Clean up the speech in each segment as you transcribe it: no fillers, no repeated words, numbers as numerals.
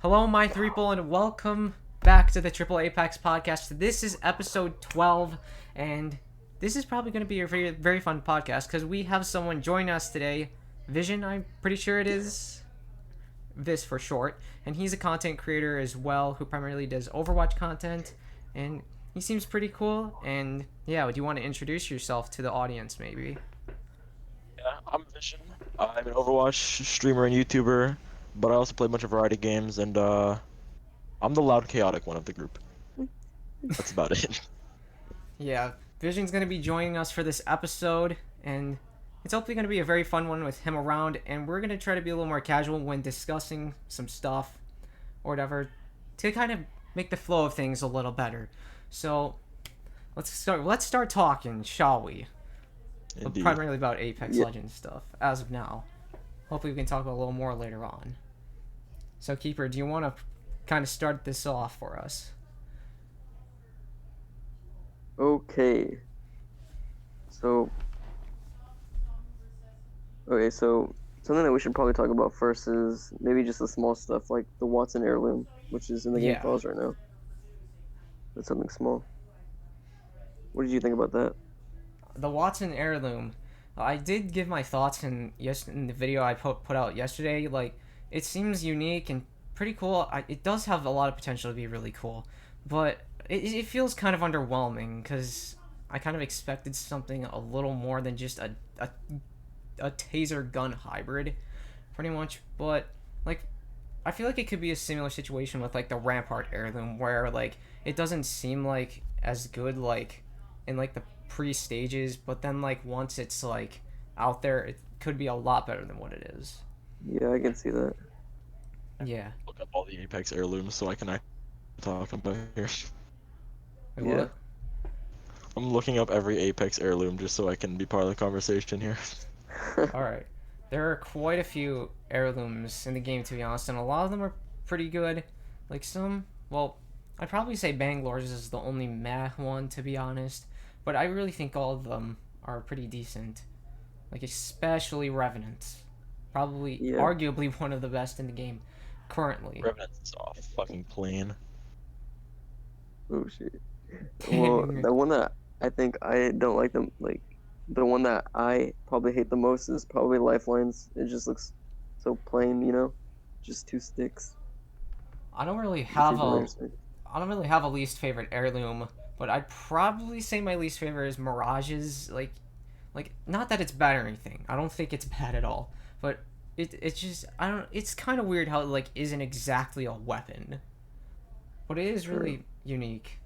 Hello, my three people, and welcome back to the Triple A-Pex Podcast. This is episode 12, and this is probably going to be a very, very fun podcast because we have someone join us today. Vysion, I'm pretty sure it is. This for short. And he's a content creator as well who primarily does Overwatch content, and he seems pretty cool. And yeah, do you want to introduce yourself to the audience, maybe? Yeah, I'm Vysion. I'm an Overwatch streamer and YouTuber, but I also play a bunch of variety games, and I'm the loud, chaotic one of the group. That's about it. Yeah, Vision's going to be joining us for this episode, and it's hopefully going to be a very fun one with him around, and we're going to try to be a little more casual when discussing some stuff or whatever to kind of make the flow of things a little better. So, let's start talking, shall we? Indeed. Primarily about Apex Legends stuff as of now. Hopefully we can talk about a little more later on. So, Keeper, do you want to kind of start this off for us? Okay. So, so something that we should probably talk about first is maybe just the small stuff like the Watson heirloom, which is in the game Yeah. files right now. That's something small. What did you think about that? The Watson heirloom. I did give my thoughts in the video I put out yesterday. Like, it seems unique and pretty cool. It does have a lot of potential to be really cool, but it feels kind of underwhelming because I kind of expected something a little more than just a taser gun hybrid, pretty much. But like, I feel like it could be a similar situation with like the Rampart heirloom, where like it doesn't seem like as good like in like the pre-stages, but then like once it's like out there, it could be a lot better than what it is. Yeah, I can see that. Yeah. Look up all the Apex heirlooms so I can actually talk about here. Wait, Yeah. what? I'm looking up every Apex heirloom just so I can be part of the conversation here. All right. There are quite a few heirlooms in the game, to be honest, and a lot of them are pretty good. Like well, I'd probably say Bangalore's is the only meh one, to be honest. But I really think all of them are pretty decent. Like, especially Revenant. Probably, Yeah. arguably one of the best in the game currently. Revenant's off fucking plane. Oh shit. Well, the one that I think I don't like the one that I probably hate the most is probably Lifelines. It just looks so plain, just two sticks. I don't really It's have even a nicer. I don't really have a least favorite heirloom, but I'd probably say my least favorite is Mirage's. Like not that it's bad or anything. I don't think it's bad at all. But it's just I don't. It's kind of weird how it like isn't exactly a weapon, but it is really unique,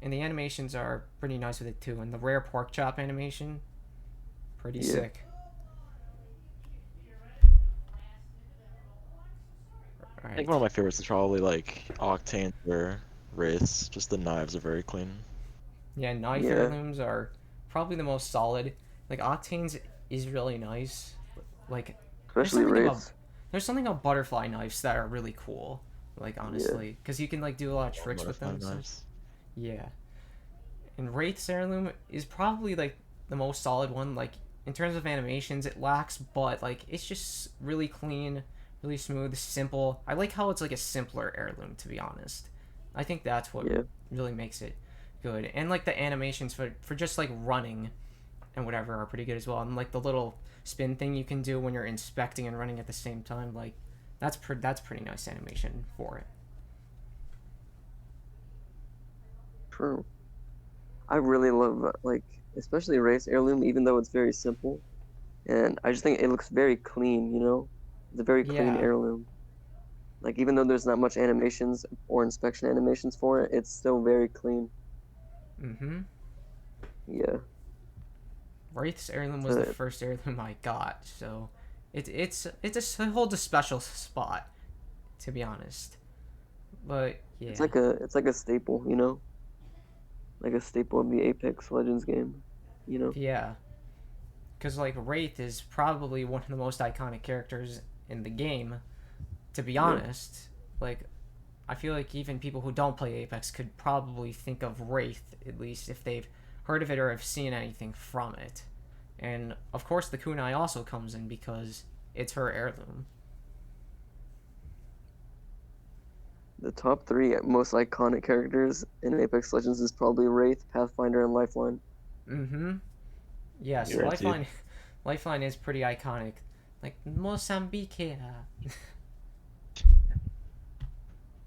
and the animations are pretty nice with it too. And the rare pork chop animation, pretty Yeah. sick. I All think right. one of my favorites is probably like Octane or Wraiths. Just the knives are very clean. Yeah, knife Yeah. heirlooms are probably the most solid. Like Octane's is really nice. Like Especially something about Wraiths. there's something about butterfly knives that are really cool. Like honestly, because you can like do a lot of tricks with Butterfly them. So, knives. yeah, and Wraith's heirloom is probably like the most solid one. Like in terms of animations, it lacks, but like it's just really clean, really smooth, simple. I like how it's like a simpler heirloom, to be honest. I think that's what Yeah. really makes it good. And like the animations for just like running and whatever are pretty good as well. And like the little spin thing you can do when you're inspecting and running at the same time, like that's pretty nice animation for it. True. I really love especially Wraith's heirloom, even though it's very simple. And I just think it looks very clean. It's a very clean Yeah. heirloom. Like even though there's not much animations or inspection animations for it, it's still very clean. Mm-hmm. Yeah. Wraith's heirloom was the So first heirloom I got, so it holds a special spot, to be honest. But yeah, it's like a staple. Like a staple of the Apex Legends game. yeah, because like Wraith is probably one of the most iconic characters in the game. To be Yeah. honest, like I feel like even people who don't play Apex could probably think of Wraith at least if they've heard of it or have seen anything from it. And of course, the kunai also comes in because it's her heirloom. The top three most iconic characters in Apex Legends is probably Wraith, Pathfinder, and Lifeline. Mm-hmm. Yes, Guaranteed. Lifeline is pretty iconic. Like Mozambique.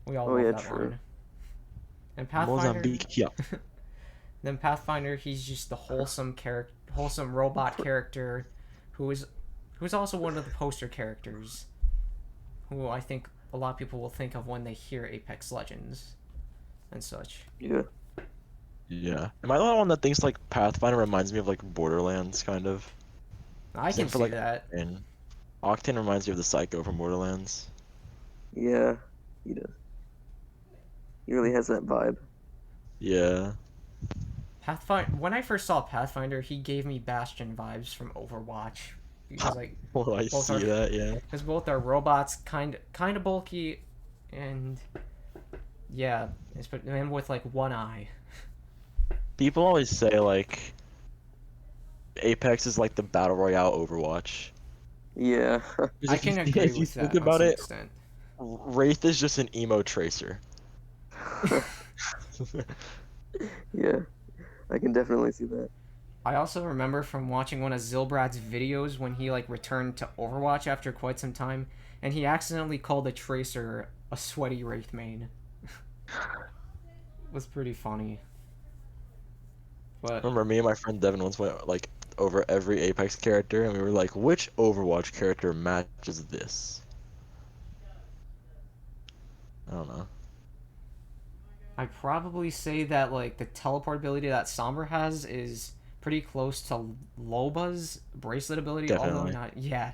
We all Oh love yeah, that true. line. And Pathfinder. Mozambique, yeah. Then Pathfinder, he's just the wholesome robot character, who's also one of the poster characters, who I think a lot of people will think of when they hear Apex Legends, and such. Yeah. Yeah. Am I the only one that thinks like Pathfinder reminds me of like Borderlands kind of? I can Except for see like that. Octane reminds me of the Psycho from Borderlands. Yeah, he does. He really has that vibe. Yeah. Pathfinder. When I first saw Pathfinder, he gave me Bastion vibes from Overwatch, because like Well, I both see are that, yeah. because both are robots, kind of bulky, and yeah, and with like one eye. People always say like Apex is like the battle royale Overwatch. Yeah. 'Cause I can agree if you with think that on about some it, extent. Wraith is just an emo tracer. Yeah, I can definitely see that. I also remember from watching one of Zilbrad's videos when he like returned to Overwatch after quite some time, and he accidentally called a tracer a sweaty Wraith main. Was pretty funny. But Remember, me and my friend Devin once went like over every Apex character, and we were like, which Overwatch character matches this? I don't know. I'd probably say that like the teleport ability that Sombra has is pretty close to Loba's bracelet ability, although Definitely. not. Yeah.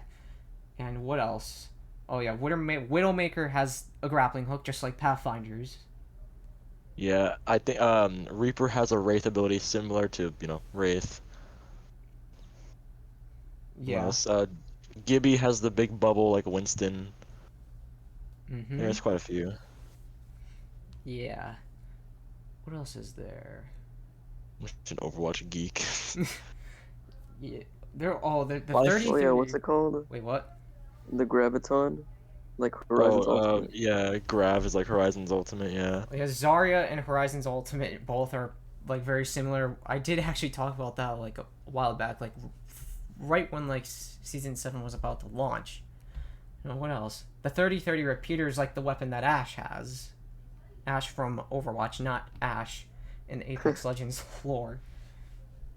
And what else? Oh yeah, Widowmaker has a grappling hook just like Pathfinder's. Yeah, I think Reaper has a Wraith ability similar to, Wraith. What Yeah. else? Gibby has the big bubble like Winston. Mm-hmm. There's quite a few. Yeah. What else is there? I'm such an Overwatch geek. Yeah. The Life- 30 Oh yeah, what's it called? Wait, what? The Graviton? Like Horizon's Ultimate. yeah, Grav is like Horizon's ultimate, yeah. Yeah, Zarya and Horizon's Ultimate both are like very similar. I did actually talk about that like a while back, like right when like season 7 was about to launch. What else? The 30-30 repeater is like the weapon that Ashe has. Ashe from Overwatch, not Ashe in Apex Legends lore.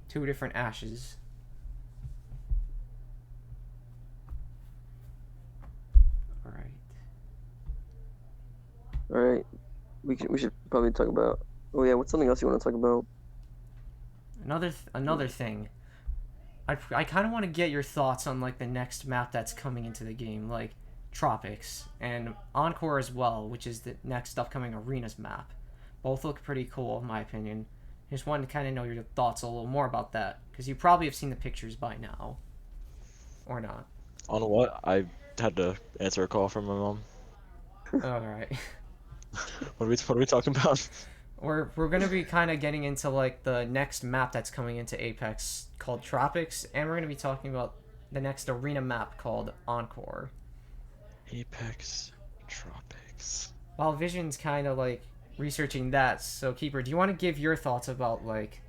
Two different Ashes. Alright. Alright. We should probably talk about. Oh yeah, what's something else you want to talk about? Another thing. I kind of want to get your thoughts on like the next map that's coming into the game, like Tropics and Encore as well, which is the next upcoming Arenas map. Both look pretty cool in my opinion. Just wanted to kind of know your thoughts a little more about that, because you probably have seen the pictures by now, or not. On what? I had to answer a call from my mom. All right. What are we talking about? We're gonna be kind of getting into like the next map that's coming into Apex called Tropics, and we're gonna be talking about the next arena map called Encore. Apex Tropics. While Vision's kind of like researching that, so Keeper, do you want to give your thoughts about like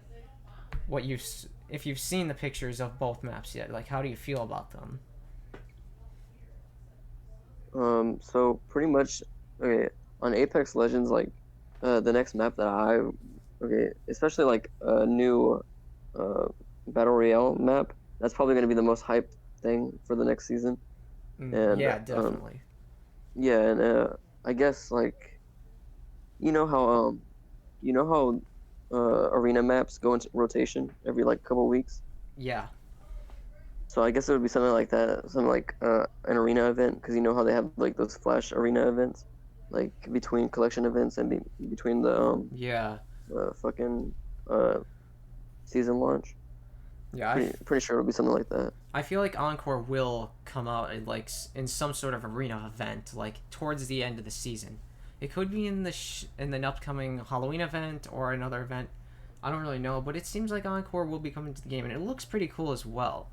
what if you've seen the pictures of both maps yet? Like, how do you feel about them? So pretty much, okay, on Apex Legends, like, the next map that especially like a new, Battle Royale map, that's probably gonna be the most hyped thing for the next season. And Yeah, definitely. yeah, and I guess like, you know how arena maps go into rotation every like couple weeks. Yeah. So I guess it would be something like that, something like an arena event, because you know how they have like those flash arena events, like between collection events and between the Yeah. fucking season launch. Yeah. Pretty sure it'll be something like that. I feel like Encore will come out in like in some sort of arena event, like towards the end of the season. It could be in the upcoming Halloween event or another event. I don't really know, but it seems like Encore will be coming to the game, and it looks pretty cool as well.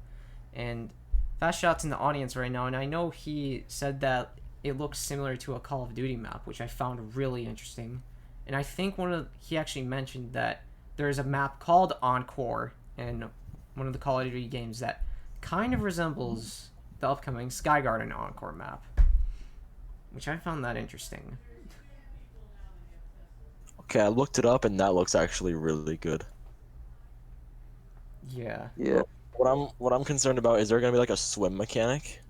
And Fast Shot's in the audience right now, and I know he said that it looks similar to a Call of Duty map, which I found really interesting. And I think he actually mentioned that there's a map called Encore in one of the Call of Duty games that kind of resembles the upcoming Sky Garden Encore map, which I found that interesting. Okay, I looked it up and that looks actually really good. Yeah. Yeah. What I'm concerned about is there gonna be like a swim mechanic?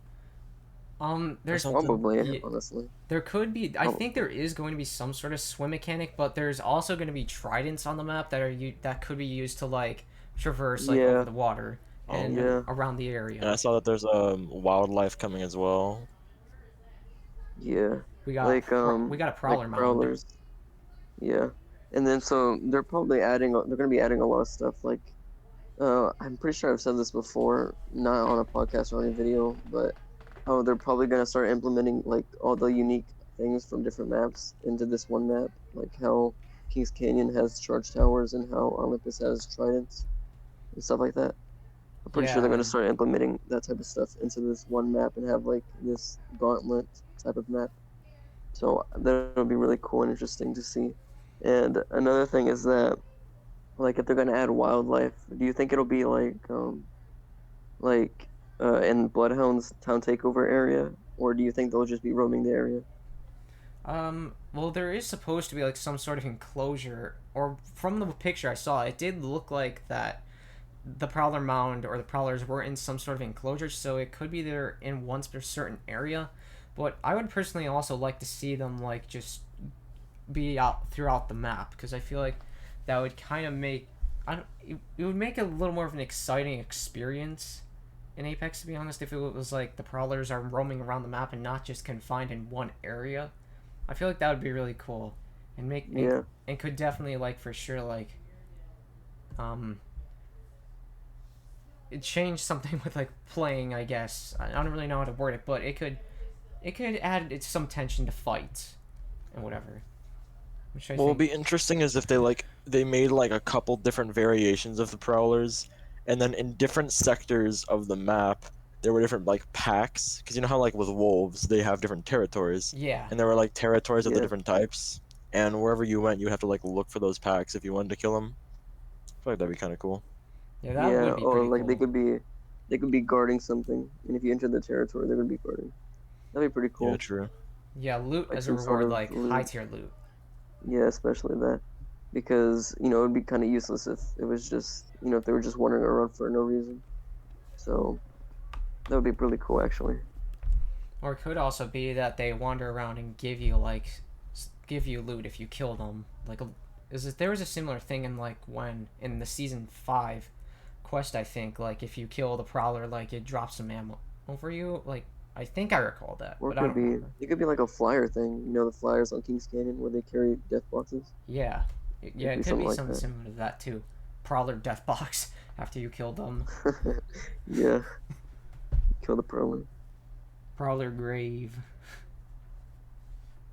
There's something? Probably, Yeah. honestly. There could be. I Oh. think there is going to be some sort of swim mechanic, but there's also going to be tridents on the map that could be used to like traverse like Yeah. over the water Oh, and yeah. around the And area. I saw that there's wildlife coming as well. Yeah. We got Like we got a prowler like mound. prowlers. Yeah. And then so they're probably they're gonna be adding a lot of stuff like I'm pretty sure I've said this before, not on a podcast or any video, but how they're probably gonna start implementing like all the unique things from different maps into this one map, like how Kings Canyon has charge towers and how Olympus has tridents and stuff like that. I'm pretty sure they're Yeah, gonna start implementing that type of stuff into this one map and have like this gauntlet type of map. So that'll be really cool and interesting to see. And another thing is that, like, if they're gonna add wildlife, do you think it'll be like in Bloodhound's town takeover area, or do you think they'll just be roaming the area? well, there is supposed to be like some sort of enclosure, or from the picture I saw, it did look like that the prowler mound or the prowlers were in some sort of enclosure, so it could be they're in one certain area. But I would personally also like to see them like just be out throughout the map, because I feel like that would kind of make it would make it a little more of an exciting experience in Apex, to be honest, if it was like the prowlers are roaming around the map and not just confined in one area. I feel like that would be really cool and Yeah. and could definitely like for sure like um it changed something with like playing, I guess. I don't really know how to word it, but it could add some tension to fights and whatever. Which I What would think be interesting is if they made like a couple different variations of the prowlers, and then in different sectors of the map there were different like packs, because you know how like with wolves they have different territories, yeah. and there were like territories of the Yeah. different types, and wherever you went you have to like look for those packs if you wanted to kill them. I feel like that'd be kind of cool. Yeah, that Yeah, would be or pretty like cool. they could be guarding something, and if you enter the territory, they're gonna be guarding. That'd be pretty Yeah, cool. true. Yeah, loot Like as a some sort reward, of like loot. high tier loot. Yeah, especially that, because you know it'd be kind of useless if it was just if they were just wandering around for no reason. So that would be really cool, actually. Or it could also be that they wander around and give you like give you loot if you kill them. Like, there was a similar thing in like when in the season 5 quest, I think, like if you kill the prowler, like it drops some ammo over you. Like I think I recall that, Or but I don't remember. it could be like a flyer thing. You know, the flyers on Kings Canyon where they carry death boxes. Yeah, yeah, Could be it could be something like something that. similar to that too. Prowler death box after you kill them. Yeah, kill the prowler. Prowler grave.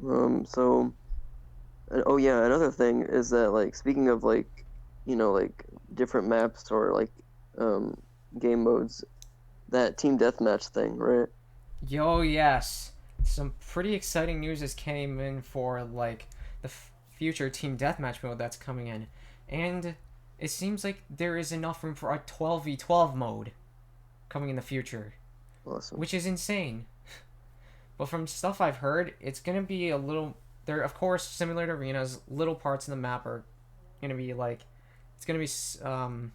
So, oh yeah, another thing is that like speaking of like, like different maps or like, um, game modes, that team deathmatch thing, right? Yo, yes. Some pretty exciting news just came in for like the future team deathmatch mode that's coming in, and it seems like there is enough room for a 12v12 mode coming in the future, Awesome. which is insane. But from stuff I've heard, it's gonna be a little. They're of course similar to arenas. Little parts of the map are gonna be like, it's gonna be centered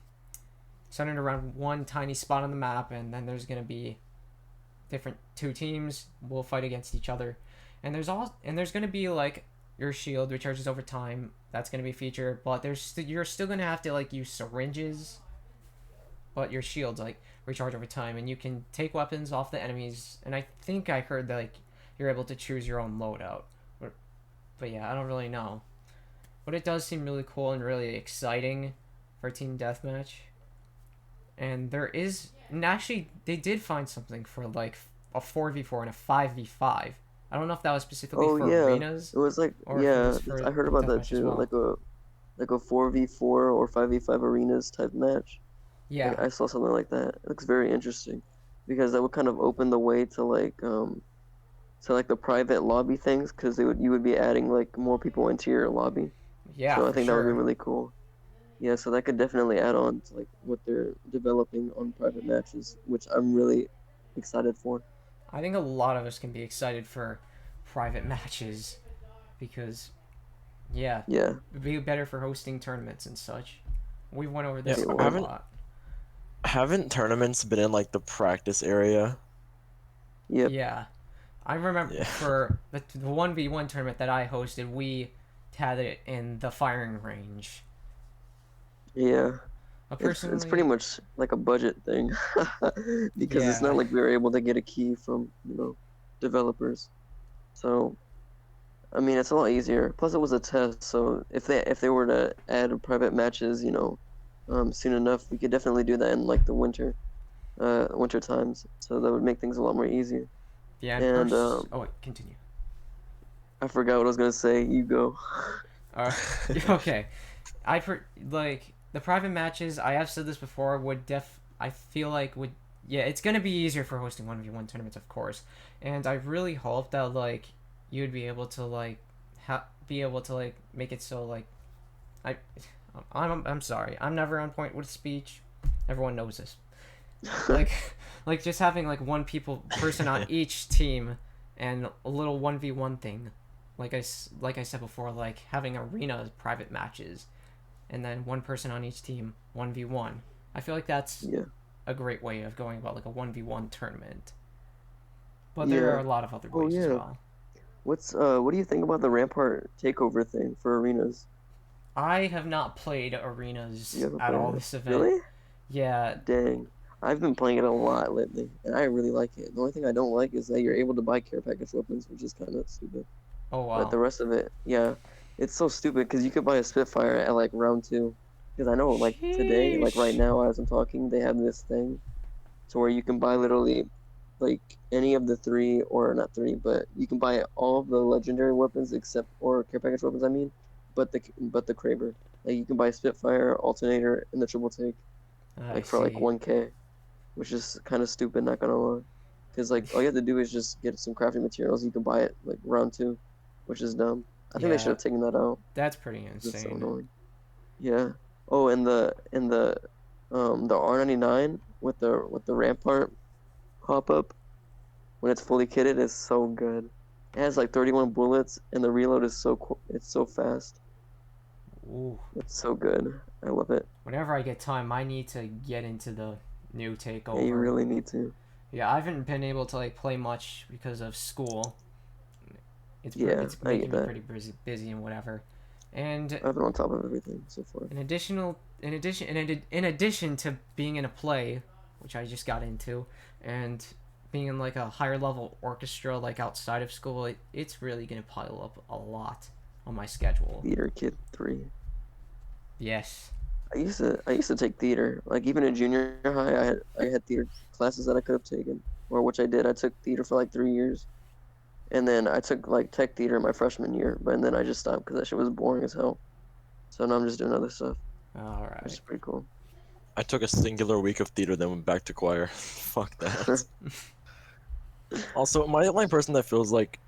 around one tiny spot on the map, and then there's gonna be different two teams will fight against each other, and there's gonna be like your shield recharges over time. That's gonna be a feature, but you're still gonna have to like use syringes, but your shields like recharge over time, and you can take weapons off the enemies. And I think I heard that like you're able to choose your own loadout, but yeah, I don't really know. But it does seem really cool and really exciting for team deathmatch. And actually they did find something for like a 4v4 and a 5v5. I don't know if that was specifically Oh for yeah, arenas it was like or if it yeah, was for I heard about that deathmatch as too. well. Like a 4v4 or 5v5 arenas type match. Yeah, I saw something like that. It looks very interesting because that would kind of open the way to like to like the private lobby things, because you would be adding like more people into your lobby. Yeah, So I for think that would be sure. really cool. Yeah, so that could definitely add on to like what they're developing on private matches, which I'm really excited for. I think a lot of us can be excited for private matches because, yeah, Yeah, it'd be better for hosting tournaments and such. We went over Yeah, this it a would. lot. haven't tournaments been in like the practice area? Yep. Yeah, I remember Yeah. for the 1v1 tournament that I hosted, we had it in the firing range. Yeah. It's pretty Personally, much like a budget thing because it's not yeah, like we were able to get a key from, developers. So, I mean, it's a lot easier. Plus, it was a test, so if they were to add private matches, soon enough, we could definitely do that in like the winter times. So that would make things a lot more easier. yeah, and And oh wait, continue. I forgot what I was gonna say. You go. Uh, okay. Like the private matches. I have said this before. I feel like would yeah. It's gonna be easier for hosting 1v1 tournaments, of course. And I really hope that like you'd be able to like be able to like make it so like I I'm sorry. I'm never on point with speech. Everyone knows this. Like like just having like person on each team and a little 1v1 thing. Like I said before, like having arena private matches and then one person on each team 1v1. I feel like that's Yeah. a great way of going about like a 1v1 tournament. But there are Yeah. a lot of other Oh ways as yeah. well. What do you think about the Rampart takeover thing for arenas? I have not played You arenas ever at played all it? this event. Really? Yeah. Dang. I've been playing it a lot lately, and I really like it. The only thing I don't like is that you're able to buy care package weapons, which is kind of stupid. Oh But wow. the rest of it, yeah, it's so stupid because you could buy a Spitfire at like round 2. Because I know, like today, like right Sheesh. now, as I'm talking, they have this thing to where you can buy literally like any of the three, or not three, but you can buy all of the legendary weapons except or care package weapons. I mean, but the Kraber. Like you can buy Spitfire, Alternator, and the Triple Take I like for like see. 1K, which is kind of stupid. Not gonna lie, because like all you have to do is just get some crafting materials. You can buy it like round 2, which is dumb. I think they should Yeah, have taken that out. that's pretty 'Cause it's so insane. annoying. Yeah. Oh, and the R99 with the Rampart pop up when it's fully kitted is so good. It has like 31 bullets, and the reload is it's so fast. Ooh. It's so good. I love it. Whenever I get time, I need to get into the new Yeah, you takeover. really need to. Yeah, I haven't been able to like play much because of school. Yeah, It's I get making me that. pretty busy and whatever. And I've been on top of everything so far. in addition to being in a play, which I just got into, and being in like a higher level orchestra like outside of school, it's really gonna pile up a lot on my schedule. Theater Kid 3. Yes. I used to take theater. Like even in junior high, I had theater classes that I could have taken, or which I did. I took theater for like 3 years, and then I took like tech theater my freshman year, but then I just stopped because that shit was boring as hell. So now I'm just doing other stuff, All which is right. pretty cool. I took a singular week of theater, then went back to choir. Fuck that. Also, am I the only person that feels like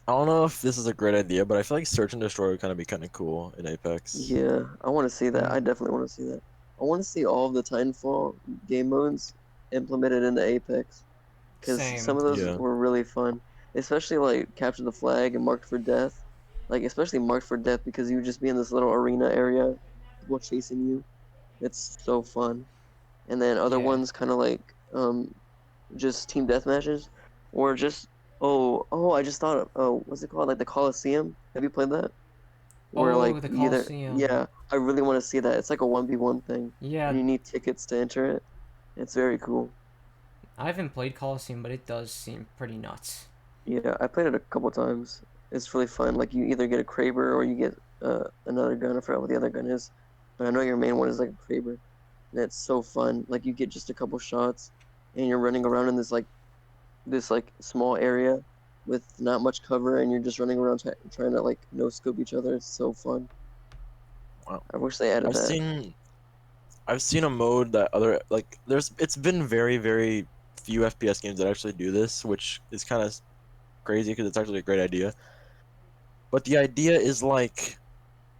I don't know if this is a great idea, but I feel like Search and Destroy would kind of be kind of cool in Apex. Yeah, I want to see that. Mm. I definitely want to see that. I want to see all of the Titanfall game modes implemented into Apex, because some Same. of those Yeah. were really fun, especially like Capture the Flag and Marked for Death. Like especially Marked for Death because you would just be in this little arena area, people chasing you. It's so fun. And then other Yeah. ones kind of like just team deathmatches, or just I just thought of, what's it called, like the Coliseum. Have you played that? Where like Oh, the you either Coliseum. yeah, I really want to see that. It's like a 1v1 thing, and Yeah, you need tickets to enter it. It's very cool. I haven't played Coliseum, but it does seem pretty nuts. Yeah, I played it a couple times. It's really fun. Like you either get a Kraber or you get another gun. I forgot what the other gun is, but I know your main one is like a Kraber, and it's so fun. Like you get just a couple shots, and you're running around in this small area with not much cover, and you're just running around trying to like no scope each other. It's so fun. Wow. I wish they added I've that. seen I've seen a mode that other like it's been very few FPS games that actually do this, which is kind of crazy because it's actually a great idea. But the idea is like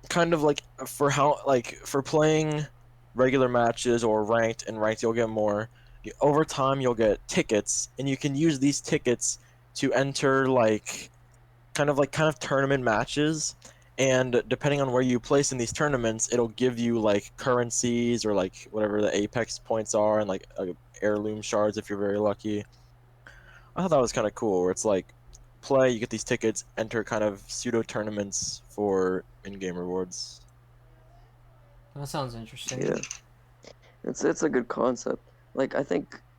kind of like for playing regular matches or ranked, and ranked you'll get more. Over time you'll get tickets, and you can use these tickets to enter like kind of tournament matches, and depending on where you place in these tournaments, it'll give you like currencies or like whatever the Apex points are, and like heirloom shards if you're very lucky. I thought that was kind of cool, where it's like play, you get these tickets, enter kind of pseudo tournaments for in-game rewards. That sounds interesting. Yeah, it's a good concept. Like I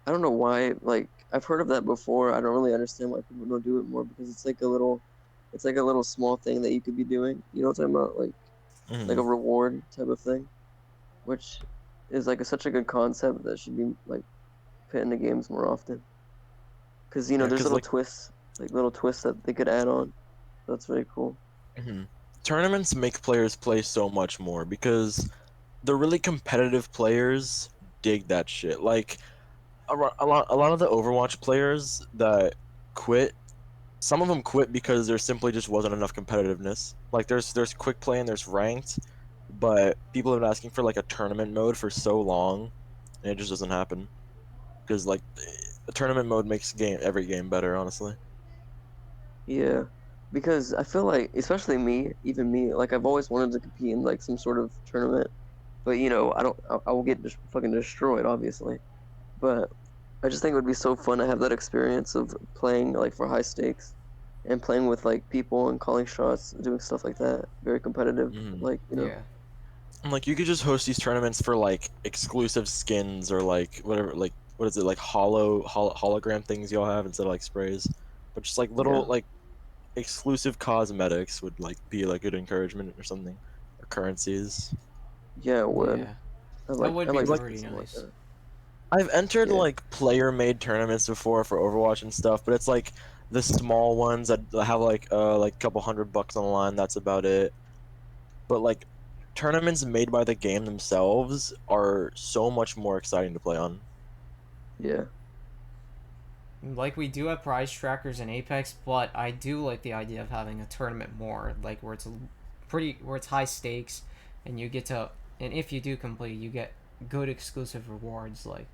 don't know why. Like I've heard of that before. I don't really understand why people don't do it more, because it's like a little small thing that you could be doing. You know what I'm talking about? Like a reward type of thing, which is like such a good concept that should be like put into games more often. Because Yeah, there's 'cause, like, little twists that they could add on. That's very cool. tournaments make players play so much more because the really competitive players dig that shit. Like a lot of the Overwatch players that quit, some of them quit because there simply just wasn't enough competitiveness. Like there's quick play and there's ranked, but people have been asking for like a tournament mode for so long, and it just doesn't happen. Because like the tournament mode makes every game better, honestly. Yeah, because I feel like, especially me, even me, like I've always wanted to compete in like some sort of tournament, but I don't. I will get just fucking destroyed, obviously. But I just think it would be so fun to have that experience of playing like for high stakes, and playing with like people and calling shots, doing stuff like that. Very competitive, Yeah. And like you could just host these tournaments for like exclusive skins or like whatever, like what is it, like hologram things y'all have instead of like sprays, but just like little Yeah. like exclusive cosmetics would like be like good encouragement or something, or currencies. Yeah, it would. Yeah. I That like would I be like to Like see pretty something like nice. that. I've entered Yeah. like player-made tournaments before for Overwatch and stuff, but it's like the small ones that have like a couple $100 on the line. That's about it. But like tournaments made by the game themselves are so much more exciting to play on. Yeah. Like we do have prize trackers in Apex, but I do like the idea of having a tournament more, like where it's high stakes, and you get to, and if you do complete, you get good exclusive rewards. Like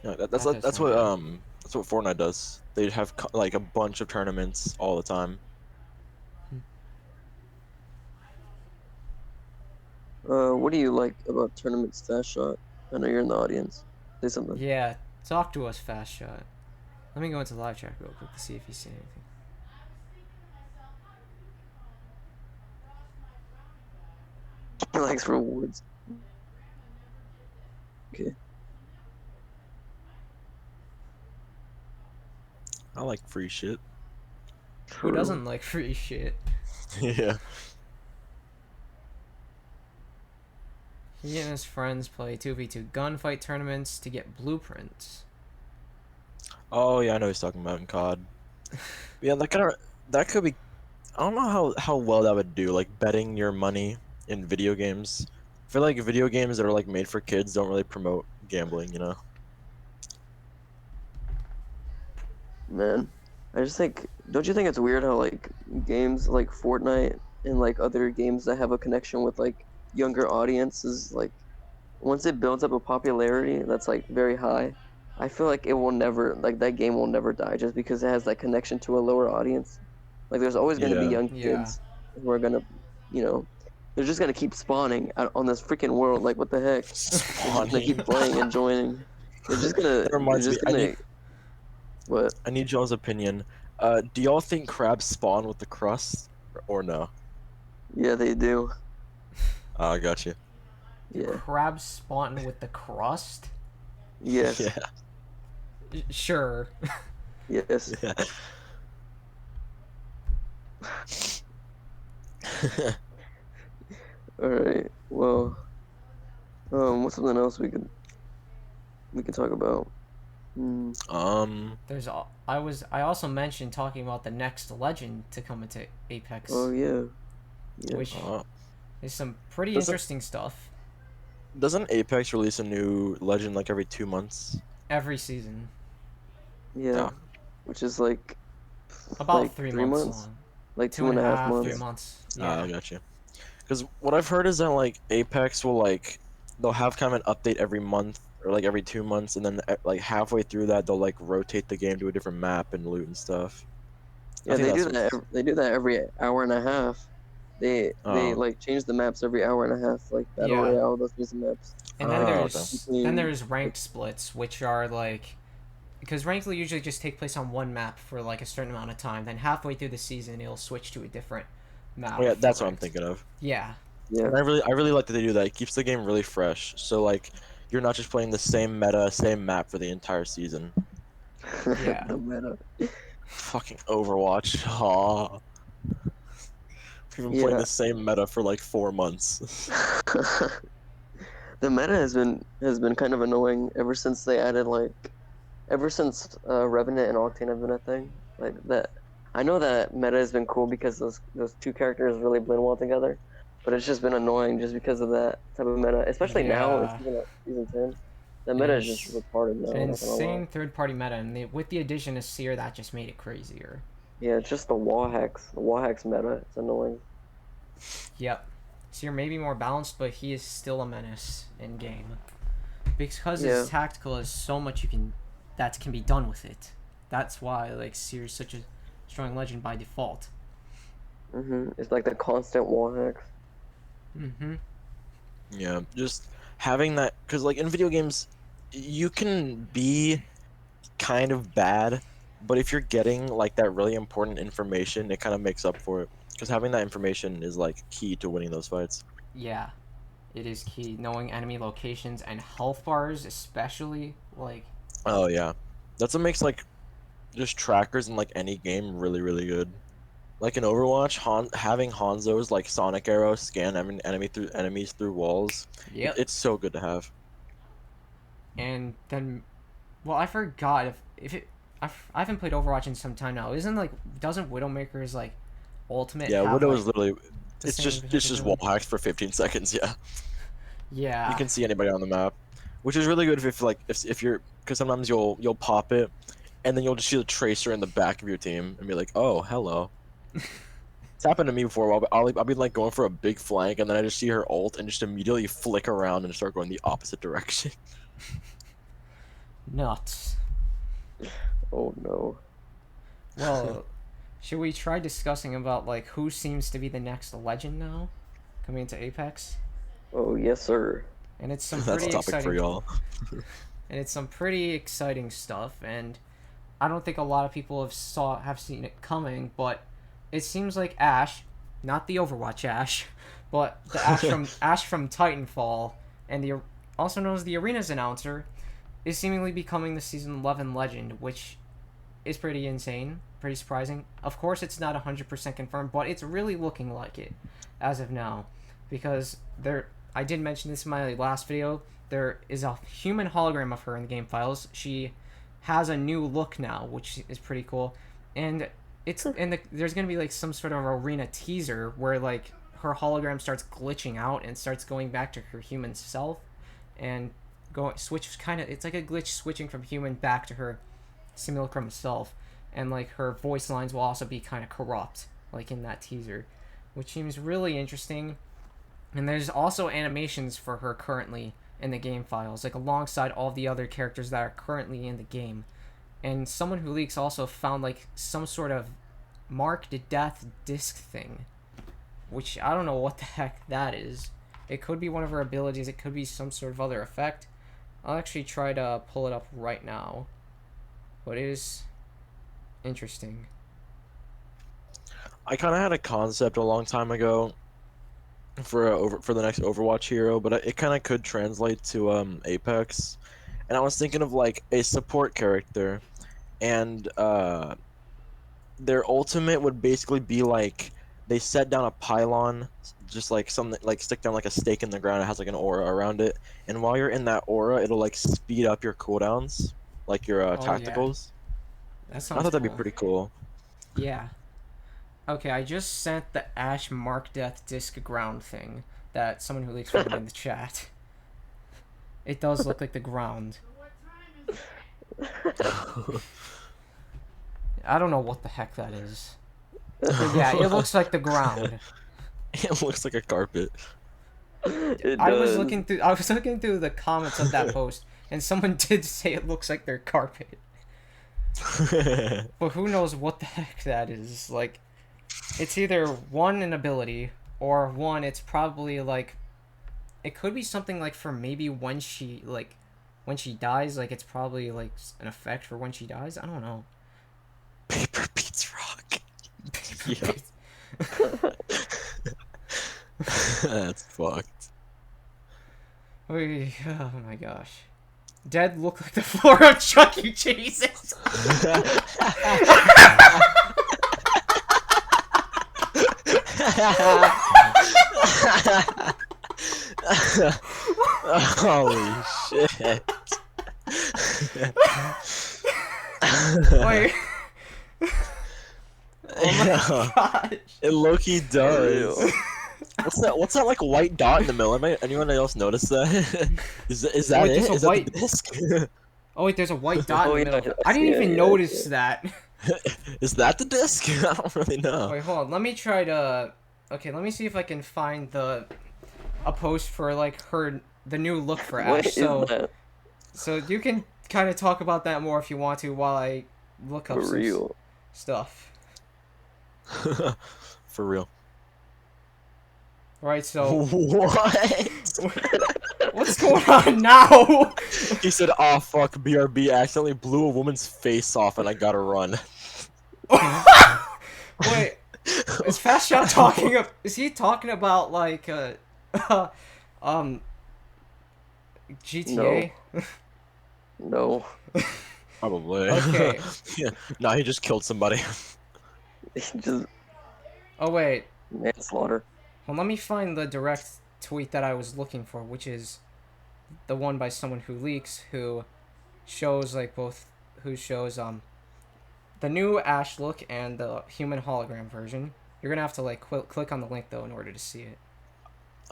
Yeah, that does that's sound good. that's what Fortnite does. They have like a bunch of tournaments all the time. What do you like about tournaments, Fast Shot? I know you're in the audience. Say something. Yeah, talk to us, Fast Shot. Let me go into live chat real quick to see if you see anything. He likes rewards. Okay. I like free shit. Who True. doesn't like free shit? Yeah. He and his friends play 2v2 gunfight tournaments to get blueprints. Oh yeah, I know what he's talking about in COD. Yeah, that could be. I don't know how well that would do, like betting your money in video games. I feel like video games that are like made for kids don't really promote gambling, you know? Man, I just think, don't you think it's weird how like games like Fortnite and like other games that have a connection with like younger audiences, like once it builds up a popularity that's like very high, I feel like it will never, like that game will never die just because it has that connection to a lower audience. Like there's always going to be Yeah. young Yeah. kids who are going to, you know, they're just going to keep spawning out on this freaking world. Like what the heck? They're just going to keep Spawning. playing and joining. That They're reminds me. just gonna, what? I need y'all's opinion. Do y'all think crabs spawn with the crust or no? Yeah, they do. I got you. Yeah. Crabs spawn with the crust? Yes. Yeah. Sure. Yes. Yeah. All right. Well, what's something else we could talk about? Hmm. There's I also mentioned talking about the next legend to come into Apex, Oh yeah. Yeah. which uh, is some pretty doesn't interesting stuff doesn't Apex release a new legend like every 2 months? every season. Yeah. Yeah. Which is like About like 3 3 months months, long. like Two two and and a a half half, 3 months. months. I Yeah. got you. Because what I've heard is that like Apex will like they'll have kind of an update every month or like every 2 months, and then like halfway through that they'll like rotate the game to a different map and loot and stuff. I Yeah, think they do that's that. They do that every hour and a half. They oh like change the maps every hour and a half, like Battle Yeah. Royale, those recent maps. And okay. then Between there's like, ranked splits, which are like because ranked will usually just take place on one map for like a certain amount of time. Then halfway through the season, it'll switch to a different Oh map yeah, for that's what I'm ranked. thinking of. Yeah. yeah, And I really like that they do that. It keeps the game really fresh. So like you're not just playing the same meta, same map for the entire season. Yeah. the meta. Fucking Overwatch. Aw. We've been playing Yeah, the same meta for like 4 months. the meta has been kind of annoying ever since they added ever since Revenant and Octane have been a thing. Like that, I know that meta has been cool because those two characters really blend well together, but it's just been annoying just because of that type of meta. Especially now in Yeah. season 10, the It meta is just is retarded now. an I'm not gonna lie. insane third-party meta, and with the addition of Seer, that just made it crazier. Yeah, it's just the wall hacks. The wall hacks meta. It's annoying. Yep. Seer may be more balanced, but he is still a menace in game because Yeah. his tactical is so much that can be done with it. That's why like Seer is such a strong legend by default. It's like the constant wall hacks. Mm-hmm. Yeah, just having that because like in video games, you can be kind of bad, but if you're getting like that really important information, it kind of makes up for it. Because having that information is like key to winning those fights. Yeah, it is key. Knowing enemy locations and health bars, especially like Oh yeah, that's what makes like just trackers in like any game really really good. Like in Overwatch, having Hanzo's like Sonic Arrow scan enemies through walls, yep. it's so good to have. And then, well, I forgot if it. I haven't played Overwatch in some time now. Doesn't Widowmaker's like ultimate Yeah, have Widow like is literally the it's same just wall ability? hacks for 15 seconds. Yeah, you Yeah. can see anybody on the map, which is really good if like if you're because sometimes you'll pop it and then you'll just see the tracer in the back of your team and be like, oh hello. It's happened to me before. I'll be like going for a big flank and then I just see her ult and just immediately flick around and start going the opposite direction. Nuts. Oh no. Well, should we try discussing about like who seems to be the next legend now, coming into Apex? Oh yes, sir. And it's some That's a pretty topic for exciting. y'all. And it's some pretty exciting stuff. And I don't think a lot of people have seen it coming, but it seems like Ash, not the Overwatch Ash, but the Ash from Titanfall, and the also known as the Arenas announcer, is seemingly becoming the season 11 legend, which is pretty insane, pretty surprising. Of course, it's not 100% confirmed, but it's really looking like it as of now, because I did mention this in my last video. There is a human hologram of her in the game files. She has a new look now, which is pretty cool, and there's gonna be like some sort of arena teaser where like her hologram starts glitching out and starts going back to her human self, and it's like a glitch switching from human back to her simulacrum self, and like her voice lines will also be kind of corrupt, like in that teaser, which seems really interesting. And there's also animations for her currently in the game files, like alongside all the other characters that are currently in the game. And someone who leaks also found like some sort of marked death disc thing, which I don't know what the heck that is. It could be one of her abilities, it could be some sort of other effect. I'll actually try to pull it up right now. But it is interesting. I kind of had a concept a long time ago for the next Overwatch hero, but it kind of could translate to Apex, and I was thinking of like a support character, and their ultimate would basically be like they set down a pylon, just like something like stick down like a stake in the ground. It has like an aura around it, and while you're in that aura, it'll like speed up your cooldowns, like your Oh yeah, tacticals. that I sounds thought that'd be cool. pretty cool. Yeah. Okay, I just sent the Ash Mark Death Disc ground thing that someone who leaks found in the chat. It does look like the ground. I don't know what the heck that is. But yeah, it looks like the ground. It looks like a carpet. It I does. was looking through the comments of that post, and someone did say it looks like their carpet. But who knows what the heck that is? Like, it's either one an ability, or one it's probably like, it could be something like for maybe when she dies. Like it's probably like an effect for when she dies. I don't know. Paper beats rock. Yeah. That's fucked. Oh my gosh. Dead look like the floor of Chuck E. Cheese's. Holy shit. Wait. Oh my gosh. It low-key does. What's that like white dot in the middle? Anyone else notice that? Is that Wait, it? there's a Is that white- the disc? Oh wait, there's a white dot Oh, in the yeah, middle. I I didn't see it, even yeah, notice yeah. that. Is that the disc? I don't really know. Wait, hold on. Let me try to. Okay, let me see if I can find a post for like the new look for What Ash. is So that? so you can kind of talk about that more if you want to while I look up For some real. stuff. For real. Right. So What? what's going on now? He said, "Oh fuck, BRB accidentally blew a woman's face off, and I gotta run." Wait, is Fast Shot talking? Is he talking about like GTA? No. Probably. Okay. Yeah. No, he just killed somebody. Just Oh wait. manslaughter. Well, let me find the direct tweet that I was looking for, which is the one by someone who leaks, who shows the new Ash look and the human hologram version. You're gonna have to like click on the link though in order to see it.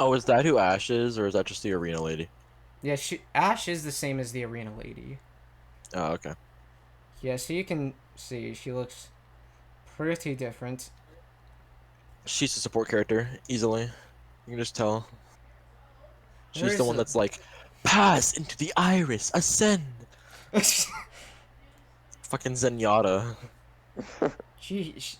Oh, is that who Ash is, or is that just the arena lady? Yeah, Ash is the same as the arena lady. Oh, okay. Yeah, so you can see she looks pretty different. She's a support character, easily. You can just tell. She's Where the is one it? that's like, pass into the iris, ascend. Fucking Zenyatta.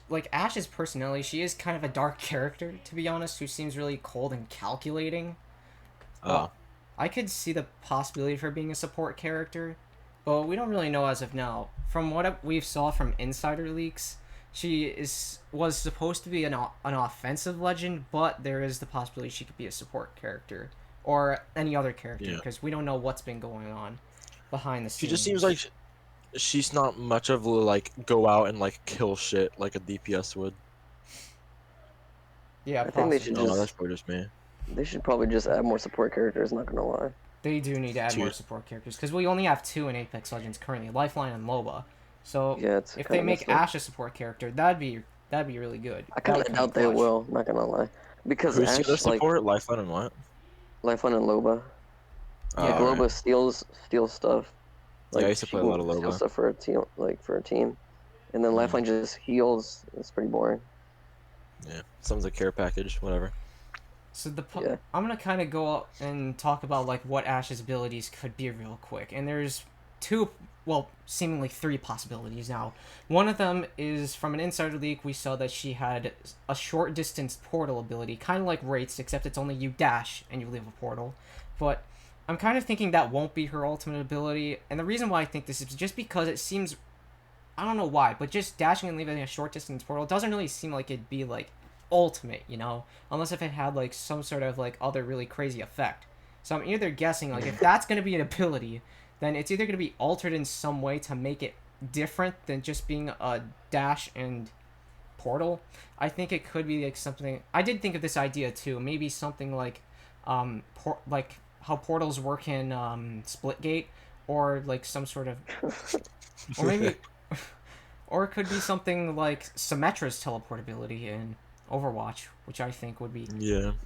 Like Ash's personality, she is kind of a dark character, to be honest, who seems really cold and calculating. Oh. I could see the possibility of her being a support character, but we don't really know as of now. From what we've saw from insider leaks, she was supposed to be an offensive legend, but there is the possibility she could be a support character or any other character because we don't know what's been going on behind the scenes. She just seems like she's not much of a, like, go out and like kill shit like a DPS would. Yeah, I think they should No, just that's probably just me. they should probably just add more support characters, not gonna lie. They do need to add more support characters because we only have 2 in Apex Legends currently, Lifeline and Loba. So Yeah, it's if kinda they make messed up. Ash a support character, that'd be really good. I kinda doubt they will, not gonna lie. Because Who's Ash, the other like, support? Lifeline and what? Lifeline and Loba. Yeah, Like, alright. Loba steals stuff. Yeah, I used to she play a lot of will steal Loba. stuff for a team, and then Lifeline just heals. It's pretty boring. Yeah, sounds like care package, whatever. So Yeah. I'm gonna kind of go up and talk about like what Ash's abilities could be real quick, and there's seemingly 3 possibilities now. One of them is from an insider leak. We saw that she had a short distance portal ability, kind of like Wraith's, except it's only you dash and you leave a portal. But I'm kind of thinking that won't be her ultimate ability, and the reason why I think this is just because it seems, I don't know why, but just dashing and leaving a short distance portal doesn't really seem like it'd be like ultimate, you know, unless if it had like some sort of like other really crazy effect. So I'm either guessing like if that's going to be an ability, then it's either going to be altered in some way to make it different than just being a dash and portal. I think it could be like something, I did think of this idea too, maybe something like like how portals work in Splitgate, or like some sort of, or maybe or it could be something like Symmetra's teleportability in Overwatch, which I think would be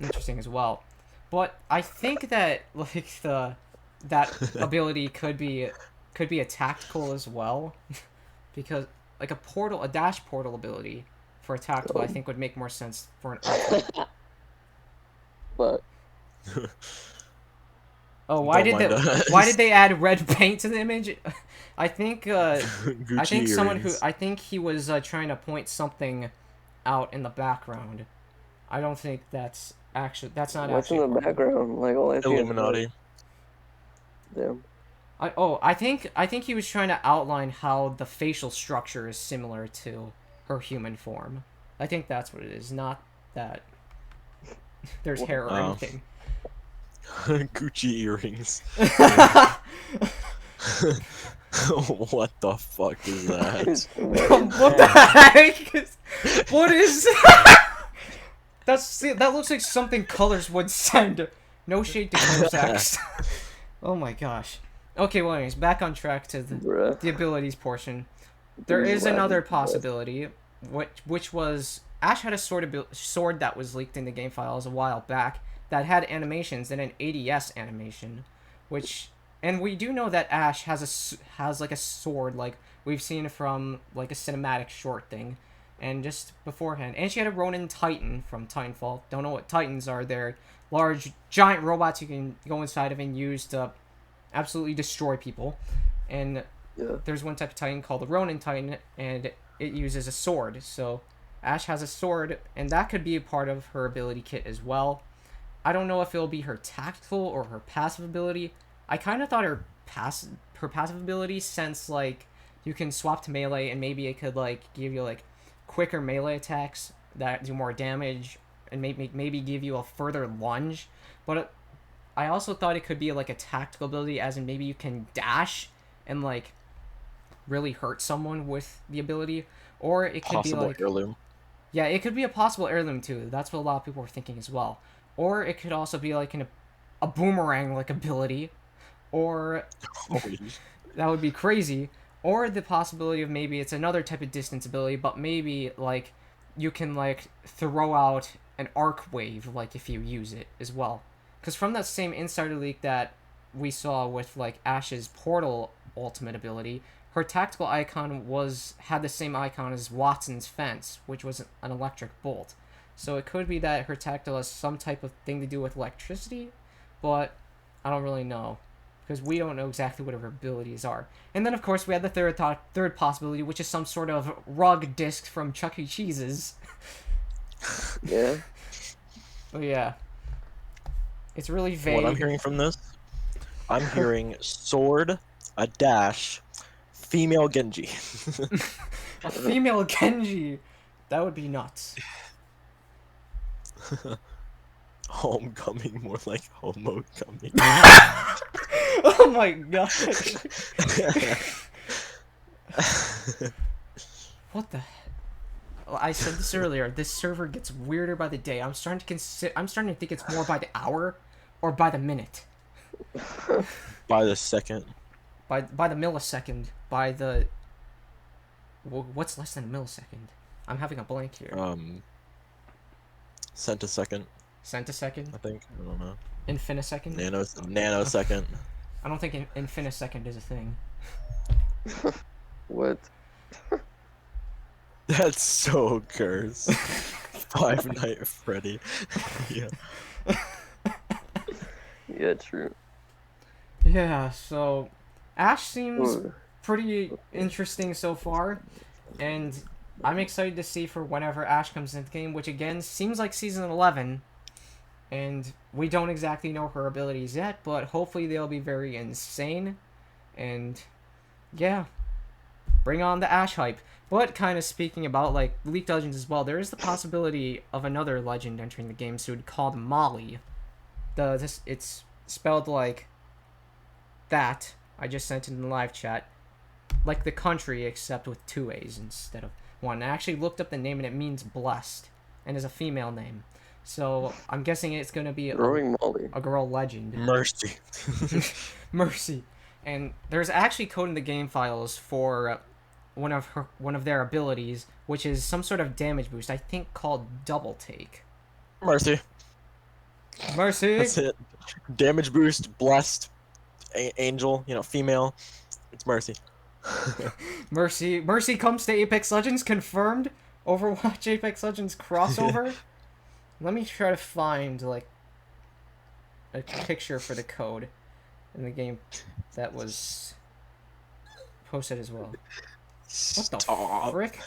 interesting as well. But I think that like that ability could be a tactical as well, because like a dash portal ability for a tactical, I think would make more sense for an Earth type. But Oh, why did they add red paint to the image? I think Gucci I think he was trying to point something out in the background. I don't think that's not what's actually in the background? Like all I see is Illuminati. damn. I think he was trying to outline how the facial structure is similar to her human form. I think that's what it is, not that there's hair or anything. Gucci earrings. What the fuck is that? What the heck? What is that looks like something Colors would send. No shade to Colors X. Oh my gosh. Okay, well anyways, back on track to the abilities portion. There is another possibility, which was Ash had a sword that was leaked in the game files a while back that had animations and an ADS animation, and we do know that Ash has like a sword like we've seen from like a cinematic short thing, and just beforehand, and she had a Ronin Titan from Titanfall. Don't know what Titans are. They're large, giant robots you can go inside of and use to absolutely destroy people. And there's one type of Titan called the Ronin Titan, and it uses a sword. So Ash has a sword, and that could be a part of her ability kit as well. I don't know if it'll be her tactical or her passive ability. I kind of thought her passive ability, since like you can swap to melee, and maybe it could like give you like quicker melee attacks that do more damage, and maybe give you a further lunge. But I also thought it could be like a tactical ability, as in maybe you can dash and like really hurt someone with the ability, or it could be like heirloom. Yeah, it could be a possible heirloom too. That's what a lot of people were thinking as well. Or it could also be like a boomerang like ability, or that would be crazy. Or the possibility of maybe it's another type of distance ability, but maybe like you can like throw out an arc wave like if you use it as well. Because from that same insider leak that we saw with like Ash's portal ultimate ability, her tactical icon had the same icon as Watson's fence, which was an electric bolt. So it could be that her tactical has some type of thing to do with electricity, but I don't really know, because we don't know exactly what her abilities are. And then of course we had the third possibility, which is some sort of rug disc from Chuck E. Cheese's. Yeah. Oh yeah. It's really vague. What I'm hearing from this, I'm hearing sword, a dash, female Genji. A female Genji. That would be nuts. Homecoming, more like homecoming. Oh my god. What the heck? Well, I said this earlier. This server gets weirder by the day. I'm starting to think it's more by the hour or by the minute. By the second. By the millisecond. By the what's less than a millisecond? I'm having a blank here. Centisecond. Centisecond? I think. I don't know. Infinisecond? Nanosecond. I don't think infinisecond is a thing. What? That's so cursed. Five Nights at Freddy. Yeah. Yeah, true. Yeah, so Ash seems pretty interesting so far, and I'm excited to see for whenever Ash comes into the game, which again seems like Season 11, and we don't exactly know her abilities yet, but hopefully they'll be very insane, and yeah, bring on the Ash hype. But kind of speaking about like League Legends as well, there is the possibility of another legend entering the game soon called Molly. It's spelled like that. I just sent it in the live chat. Like the country, except with 2 A's instead of 1. I actually looked up the name and it means blessed, and is a female name. So I'm guessing it's gonna be a girl legend. Mercy. Mercy. And there's actually code in the game files for one of their abilities, which is some sort of damage boost, I think called Double Take. Mercy. Mercy. That's it. Damage boost, blessed, angel, female. It's Mercy. Mercy comes to Apex Legends, confirmed. Overwatch Apex Legends crossover. Let me try to find like a picture for the code in the game that was posted as well. What the Stop. frick?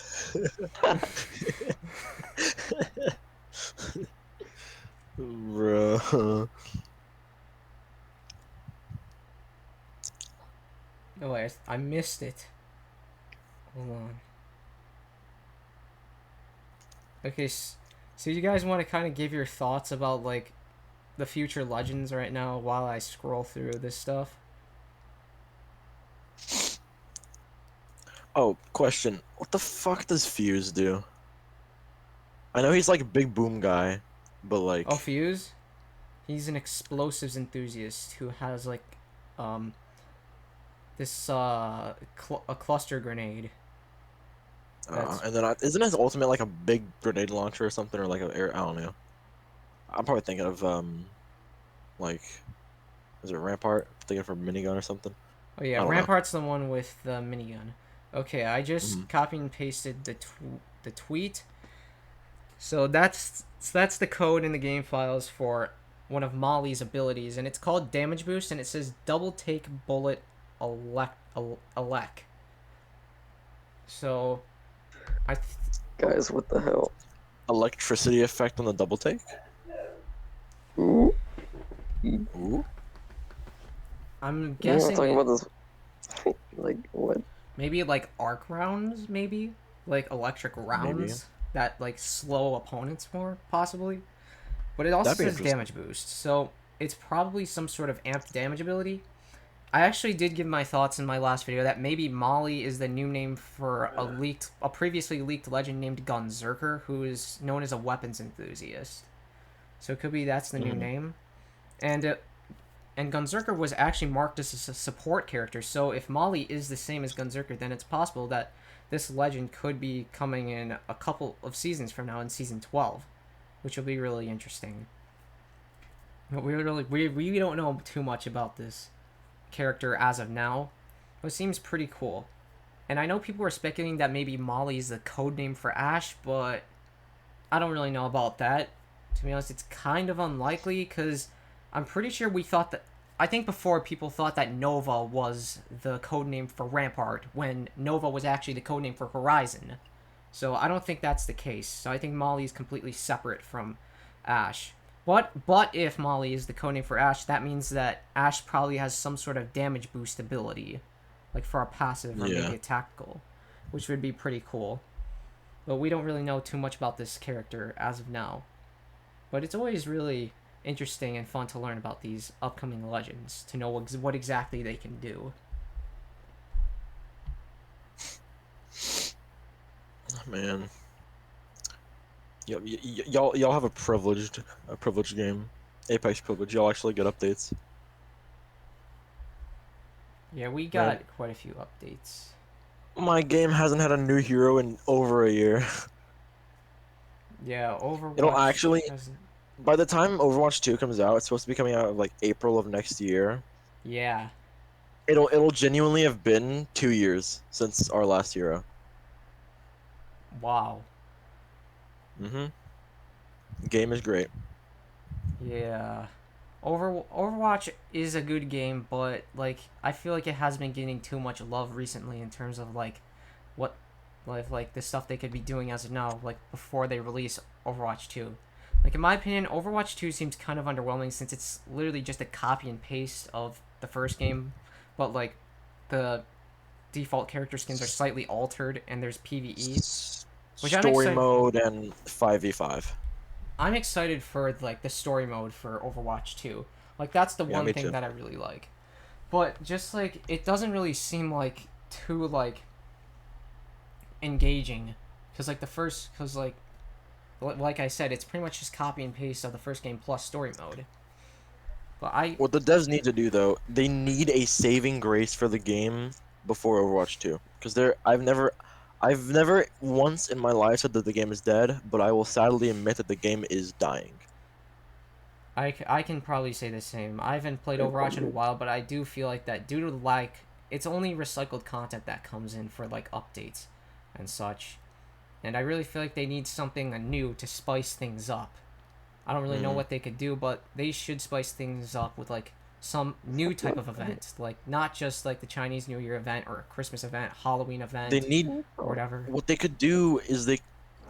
Bro. No way, I missed it. Hold on. Okay, so you guys want to kind of give your thoughts about like the future legends right now while I scroll through this stuff? Oh, question. What the fuck does Fuse do? I know he's like a big boom guy, but like... Oh, Fuse? He's an explosives enthusiast who has like this a cluster grenade. and then isn't his ultimate like a big grenade launcher or something, or like a air? I don't know. I'm probably thinking of like, is it Rampart? Thinking for minigun or something. Oh yeah, Rampart's the one with the minigun. Okay, I just copied and pasted the tweet. So that's the code in the game files for one of Molly's abilities, and it's called Damage Boost, and it says Double Take Bullet Elec. So, Guys, what the hell? Electricity effect on the double take. Ooh. Ooh. I'm We're not guessing talking about this. Like, what? maybe like arc rounds, maybe like electric rounds that like slow opponents more, possibly. But it also says damage boost, so it's probably some sort of amped damage ability. I actually did give my thoughts in my last video that maybe Molly is the new name for a previously leaked legend named Gunzerker, who is known as a weapons enthusiast. So it could be that's the new name, and Gunzerker was actually marked as a support character. So if Molly is the same as Gunzerker, then it's possible that this legend could be coming in a couple of seasons from now in season 12, which will be really interesting. But we don't know too much about this character as of now, but it seems pretty cool. And I know people are speculating that maybe Molly is the code name for Ash, but I don't really know about that. To be honest, it's kind of unlikely, because I'm pretty sure I think before people thought that Nova was the code name for Rampart, when Nova was actually the code name for Horizon. So I don't think that's the case. So I think Molly is completely separate from Ash. But if Molly is the codename for Ash, that means that Ash probably has some sort of damage boost ability, like for a passive or maybe a tactical, which would be pretty cool. But we don't really know too much about this character as of now. But it's always really interesting and fun to learn about these upcoming legends, to know what exactly they can do. Man. Y'all have a privileged game. Apex privilege. Y'all actually get updates. Yeah, we got quite a few updates. My game hasn't had a new hero in over a year. Yeah, Overwatch. It'll actually, by the time Overwatch 2 comes out, it's supposed to be coming out like April of next year. Yeah. It'll genuinely have been 2 years since our last hero. Wow. Game is great. Yeah. Overwatch is a good game, but like I feel like it has been getting too much love recently in terms of like what like the stuff they could be doing as of now, like before they release Overwatch 2. Like in my opinion, Overwatch 2 seems kind of underwhelming since it's literally just a copy and paste of the first game, but like the default character skins are slightly altered and there's PvE. Story mode and 5v5. I'm excited for like the story mode for Overwatch 2. Like that's the one thing that I really like. But just like it doesn't really seem like too like engaging, because like I said, it's pretty much just copy and paste of the first game plus story mode. But what the devs need to do though, they need a saving grace for the game before Overwatch 2, because I've never once in my life said that the game is dead, but I will sadly admit that the game is dying. I can probably say the same. I haven't played Overwatch in a while, but I do feel like that due to it's only recycled content that comes in for like updates and such. And I really feel like they need something new to spice things up. I don't really know what they could do, but they should spice things up with like some new type of event, like not just like the Chinese New Year event or a Christmas event, Halloween event, They need or whatever. what they could do is they,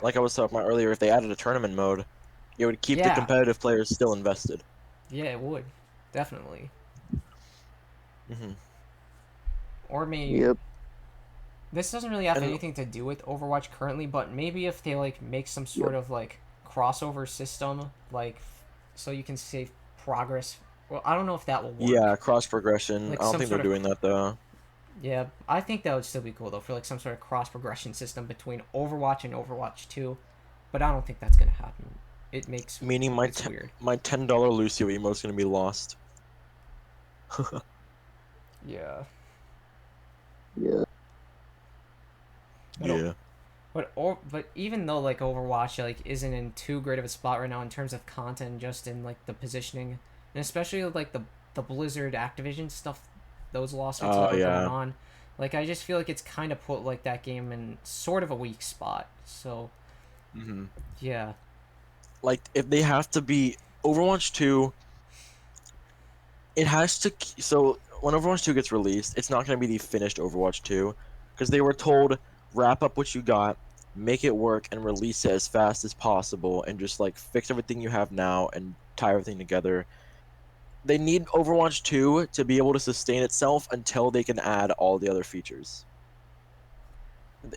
like I was talking about earlier, if they added a tournament mode, it would keep the Yeah. competitive players still invested. Yeah, it would. Definitely. Hmm. Or maybe Yep. this doesn't really have And- anything to do with Overwatch currently, but maybe if they like make some sort of like crossover system, like so you can save progress. Well, I don't know if that will work. Yeah, cross progression. Like I don't some think they're sort of- doing that though. Yeah, I think that would still be cool though for like some sort of cross progression system between Overwatch and Overwatch 2, but I don't think that's gonna happen. It makes Meaning my it's weird. my $10 Lucio emote's gonna be lost. Yeah. Yeah. I don't- Yeah. But even though like Overwatch like isn't in too great of a spot right now in terms of content, just in like the positioning, and especially like the Blizzard Activision stuff, those lawsuits that are yeah. going on, like I just feel like it's kind of put like that game in sort of a weak spot. So Hmm. yeah, Like if they have to be Overwatch 2, it has to. So when Overwatch 2 gets released, it's not gonna be the finished Overwatch 2, because they were told wrap up what you got, make it work, and release it as fast as possible, and just like fix everything you have now and tie everything together. They need Overwatch 2 to be able to sustain itself until they can add all the other features.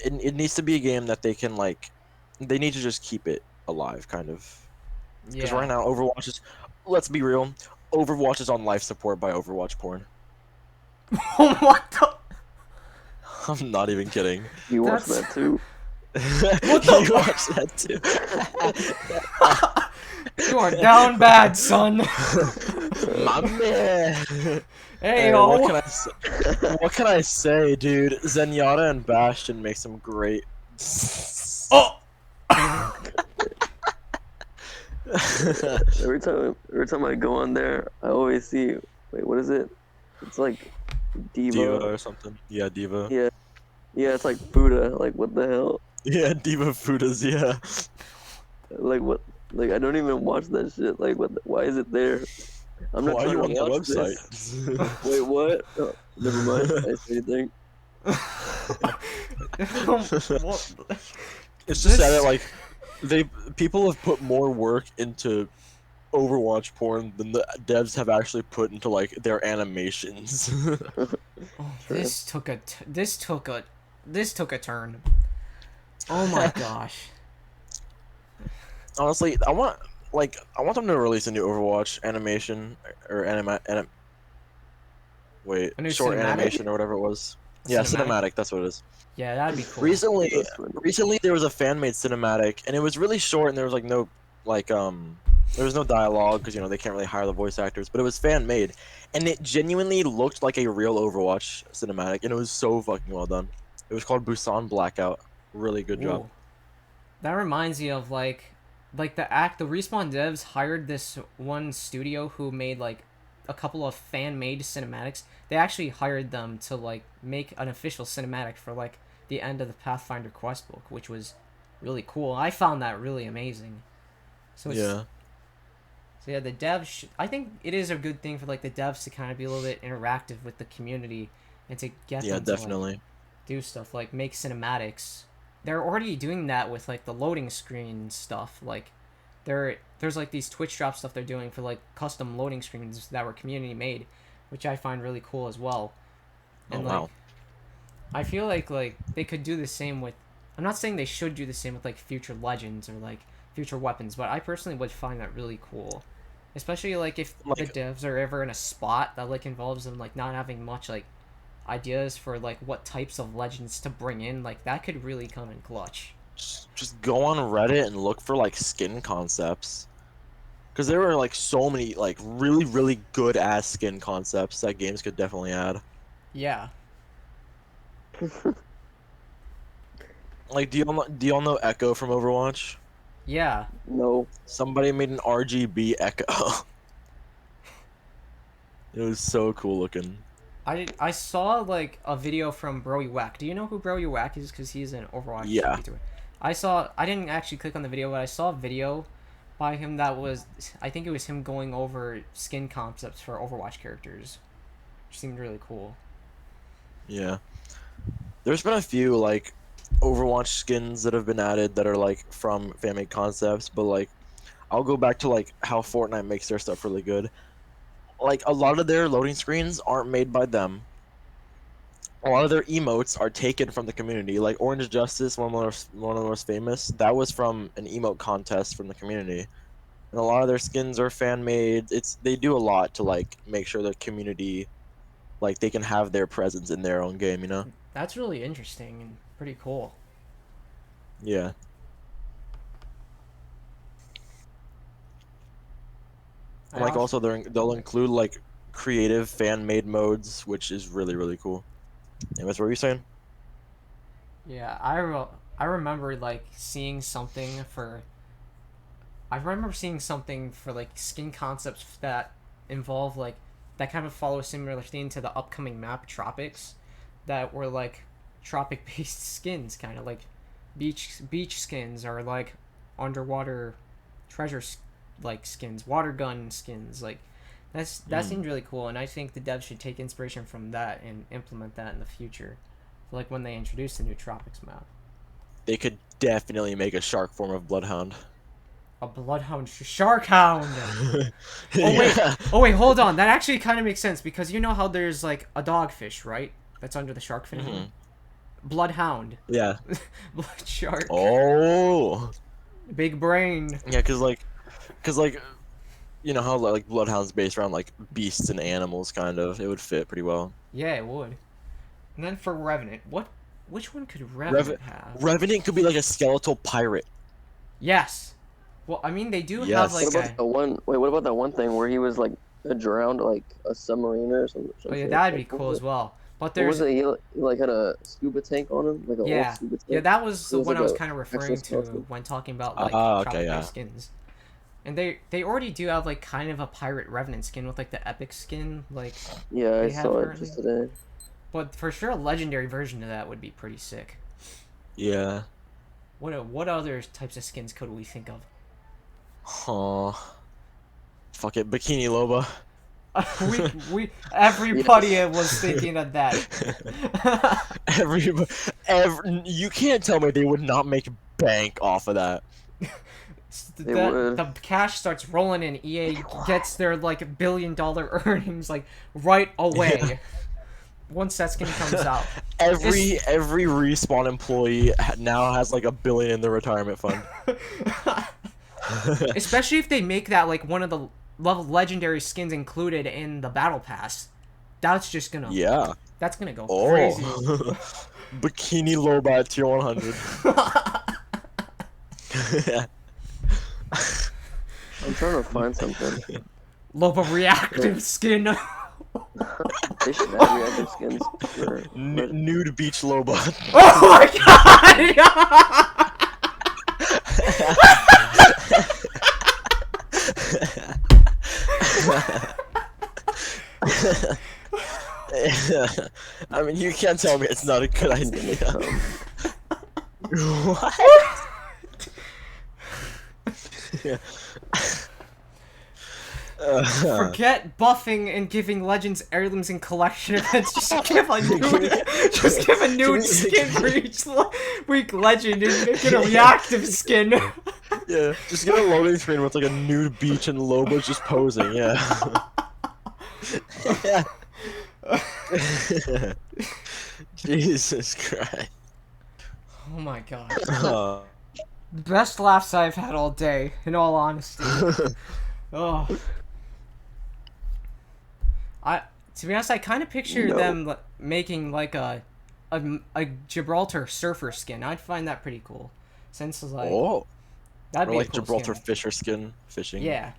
It needs to be a game that they can like. They need to just keep it alive, kind of. Because yeah. right now, Overwatch is. Let's be real. Overwatch is on life support by Overwatch porn. What the? I'm not even kidding. You watch That's- that too. You watch that too. You are down bad, son. My man. Hey, What yo. can I say? What can I say, dude? Zenyatta and Bastion make some great. Oh. Every time I go on there, I always see. Wait, what is it? It's like Diva. Diva or something. Yeah, Diva. Yeah. Yeah, it's like Buddha. Like what the hell? Yeah, Diva Fudas, yeah. Like what? Like I don't even watch that shit. Like what? Why is it there? I'm not Why are trying you to on the watch this. website? Wait, what? Oh, never mind. I say anything. What? It's just This- that like people have put more work into Overwatch porn than the devs have actually put into like their animations. Oh, this took a turn. Oh my gosh. Honestly, I want them to release a new Overwatch animation or wait, A new short cinematic? animation or whatever it was. Yeah, cinematic. That's what it is. Yeah, that'd be cool. Recently, That's funny. there was a fan-made cinematic, and it was really short, and there was like no there was no dialogue because they can't really hire the voice actors, but it was fan-made, and it genuinely looked like a real Overwatch cinematic, and it was so fucking well done. It was called Busan Blackout. Really good job. Ooh. That reminds me of the Respawn devs hired this one studio who made like a couple of fan-made cinematics. They actually hired them to like make an official cinematic for like the end of the Pathfinder quest book, which was really cool. I found that really amazing. So Yeah. So yeah, the devs. I think it is a good thing for like the devs to kind of be a little bit interactive with the community and to get Yeah, them to, like, definitely. do stuff like make cinematics. They're already doing that with like the loading screen stuff. Like there's like these Twitch drop stuff they're doing for like custom loading screens that were community made, which I find really cool as well. And Oh, wow. like I feel like they could do the same with. I'm not saying they should do the same with like future legends or like future weapons, but I personally would find that really cool. Especially like if the Like- devs are ever in a spot that like involves them like not having much like ideas for like what types of legends to bring in, like that could really come in clutch. Just go on Reddit and look for like skin concepts, because there are like so many like really really good ass skin concepts that games could definitely add. Yeah. Like, do y'all know Echo from Overwatch? Yeah. No. Somebody made an RGB Echo. It was so cool looking. I saw like a video from Broy Wack. Do you know who Broy Wack is? Because he's an Overwatch Yeah. YouTuber. I didn't actually click on the video, but I saw a video by him that was, I think it was him going over skin concepts for Overwatch characters, which seemed really cool. Yeah. There's been a few like Overwatch skins that have been added that are like from fan-made concepts, but like I'll go back to like how Fortnite makes their stuff really good. Like a lot of their loading screens aren't made by them. A lot of their emotes are taken from the community. Like Orange Justice, one of the most famous, that was from an emote contest from the community. And a lot of their skins are fan made. They do a lot to like make sure the community, like they can have their presence in their own game, you know? That's really interesting and pretty cool. Yeah. And like also they'll include like creative fan made modes, which is really really cool. And what were you saying? Yeah, I remember like seeing something for. I remember seeing something for like skin concepts that involve like that kind of follow a similar theme to the upcoming map Tropics, that were like tropic based skins, kind of like beach skins or like underwater treasure like skins, water gun skins. Like that seemed really cool, and I think the devs should take inspiration from that and implement that in the future, like when they introduce the new Tropics map. They could definitely make a shark form of Bloodhound. A bloodhound, shark hound. Yeah. Oh wait, hold on. That actually kind of makes sense, because you know how there's like a dogfish, right? That's under the shark fin. Mm-hmm. Bloodhound. Yeah. Blood shark. Oh. Big brain. Yeah, cause you know how like Bloodhound's based around like beasts and animals, kind of. It would fit pretty well. Yeah, it would. And then for Revenant, which one could Revenant have? Revenant could be like a skeletal pirate. Yes. Well, I mean, they do have Yes. like What about the one? Wait, what about that one thing where he was like drowned, like a submarine or something? Oh yeah, that'd be cool as well. But What there's was it? He like had a scuba tank on him, like a yeah, old scuba tank. yeah, that was the was one like I was a kind of referring to exoskeleton. when talking about like okay, tropic yeah. skins. And they already do have like kind of a pirate Revenant skin with like the epic skin, like. Yeah, I They have saw it currently? just today. But for sure, a legendary version of that would be pretty sick. Yeah. What other types of skins could we think of? Huh. Fuck it, Bikini Loba. Everybody was thinking of that. You can't tell me they would not make bank off of that. They would. The cash starts rolling in. EA gets their like $1 billion earnings like right away. Once that skin comes out. Every Respawn employee now has like $1 billion in their retirement fund. Especially if they make that like one of the legendary skins included in the battle pass. That's just gonna that's gonna go crazy. Bikini Loba at tier 100. I'm trying to find something. Loba reactive skin. They should have reactive skins. Sure. Nude beach Loba. Oh my god! I mean, you can't tell me it's not a good idea. What? Forget buffing and giving legends, heirlooms, and collection events. Just give a nude skin for each week legend and make it a reactive skin. Yeah, just get a loading screen with like a nude beach and Loba's just posing. Yeah. Jesus Christ. Oh my god. Uh, Best laughs I've had all day, in all honesty. Oh. To be honest, I kind of picture them making like a Gibraltar surfer skin. I'd find that pretty cool, since like that'd or be like a cool Gibraltar skin. fisher skin fishing. Yeah,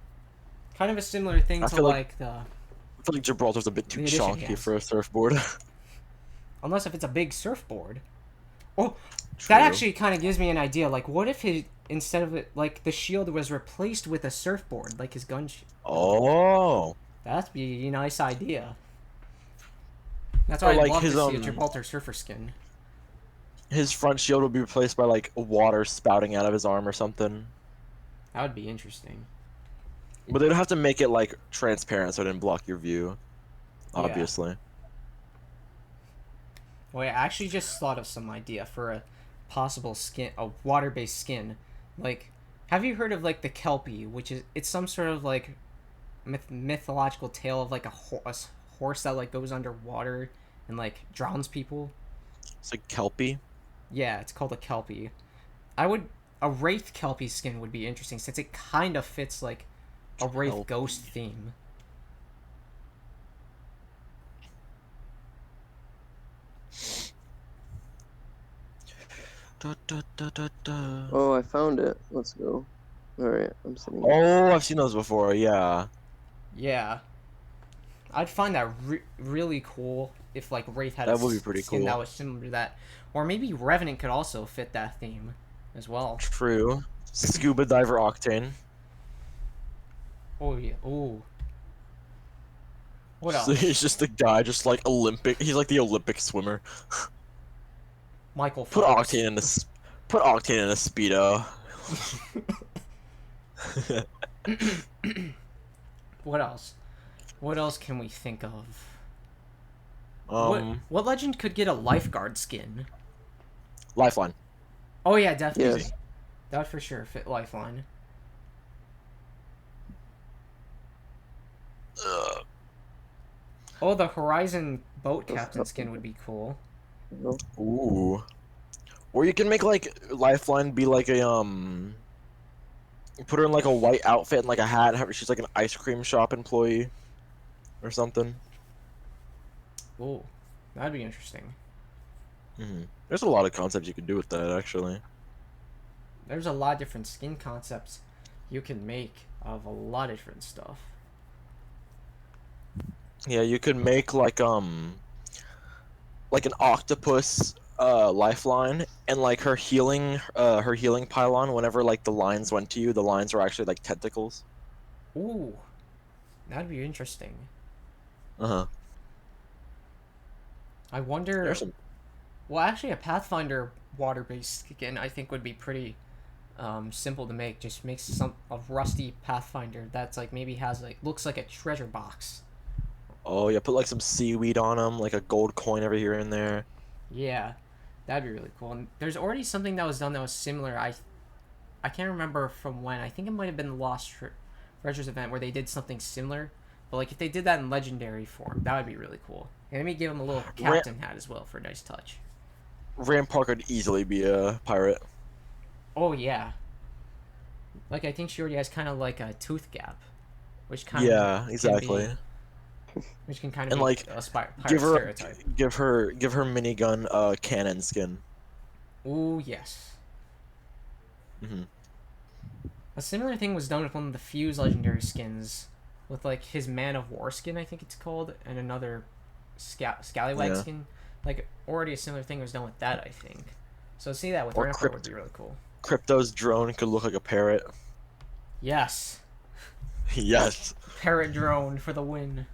kind of a similar thing I to feel like the. I feel like Gibraltar's a bit too The edition, chunky yes. for a surfboard. Unless if it's a big surfboard. Oh, True. that actually kind of gives me an idea. Like, what if instead of it, like the shield was replaced with a surfboard, like his gun? Oh. That'd be a nice idea. That's Or why I'd like love his to see a Gibraltar Surfer skin. his front shield would be replaced by like water spouting out of his arm or something. That would be interesting. But they'd have to make it like transparent so it didn't block your view. Yeah. Obviously. Wait, I actually just thought of some idea for a possible skin, a water-based skin. Like, have you heard of like the Kelpie, which is it's some sort of like mythological tale of like a horse that like goes underwater and like drowns people? It's like Kelpie. Yeah, it's called a Kelpie. A Wraith Kelpie skin would be interesting since it kind of fits like a Wraith Kelpie. ghost theme. Oh, I found it. Let's go. Alright, I'm sitting. Oh, I've seen those before. Yeah. Yeah. I'd find that really cool if like Wraith had That a would be pretty skin cool. that was similar to that, or maybe Revenant could also fit that theme as well. True. Scuba diver Octane. Oh yeah. Ooh. What So else? he's just a guy, just like Olympic. He's like the Olympic swimmer. Michael Put Phelps. Octane in a put Octane in a speedo. What else? What else can we think of? Um, What legend could get a lifeguard skin? Lifeline. Oh yeah, definitely. Yes. That would for sure fit Lifeline. Ugh. Oh, the Horizon boat captain skin would be cool. No. Ooh. Or you can make like Lifeline be like a put her in like a white outfit and like a hat. Have she's like an ice cream shop employee, or something. Ooh, that'd be interesting. There's a lot of concepts you could do with that actually. There's a lot of different skin concepts you can make of a lot of different stuff. Yeah, you could make like an octopus Lifeline, and like her healing pylon, whenever like the lines went to you, the lines were actually like tentacles. Ooh, that'd be interesting. Uh-huh. I wonder. There's some Well, actually, a Pathfinder water-based skin I think would be pretty simple to make. Just makes a rusty Pathfinder that's like maybe has like looks like a treasure box. Oh yeah, put like some seaweed on them, like a gold coin over here and there. Yeah, that'd be really cool. And there's already something that was done that was similar. I can't remember from when. I think it might have been the Lost Treasures event where they did something similar. But like if they did that in legendary form, that would be really cool. And let me give them a little captain hat as well for a nice touch. Rampart could easily be a pirate. Oh yeah. Like I think she already has kind of like a tooth gap, which kind of Yeah, exactly. which can kind of And be like a pirate give her stereotype. give her minigun cannon skin. Ooh yes. hmm A similar thing was done with one of the Fuse legendary skins, with like his Man of War skin, I think it's called, and another Scallywag Yeah. skin. Like already a similar thing was done with that, I think. So see that with Or Rampart would be really cool. Crypto's drone could look like a parrot. Yes, Yes. parrot drone for the win.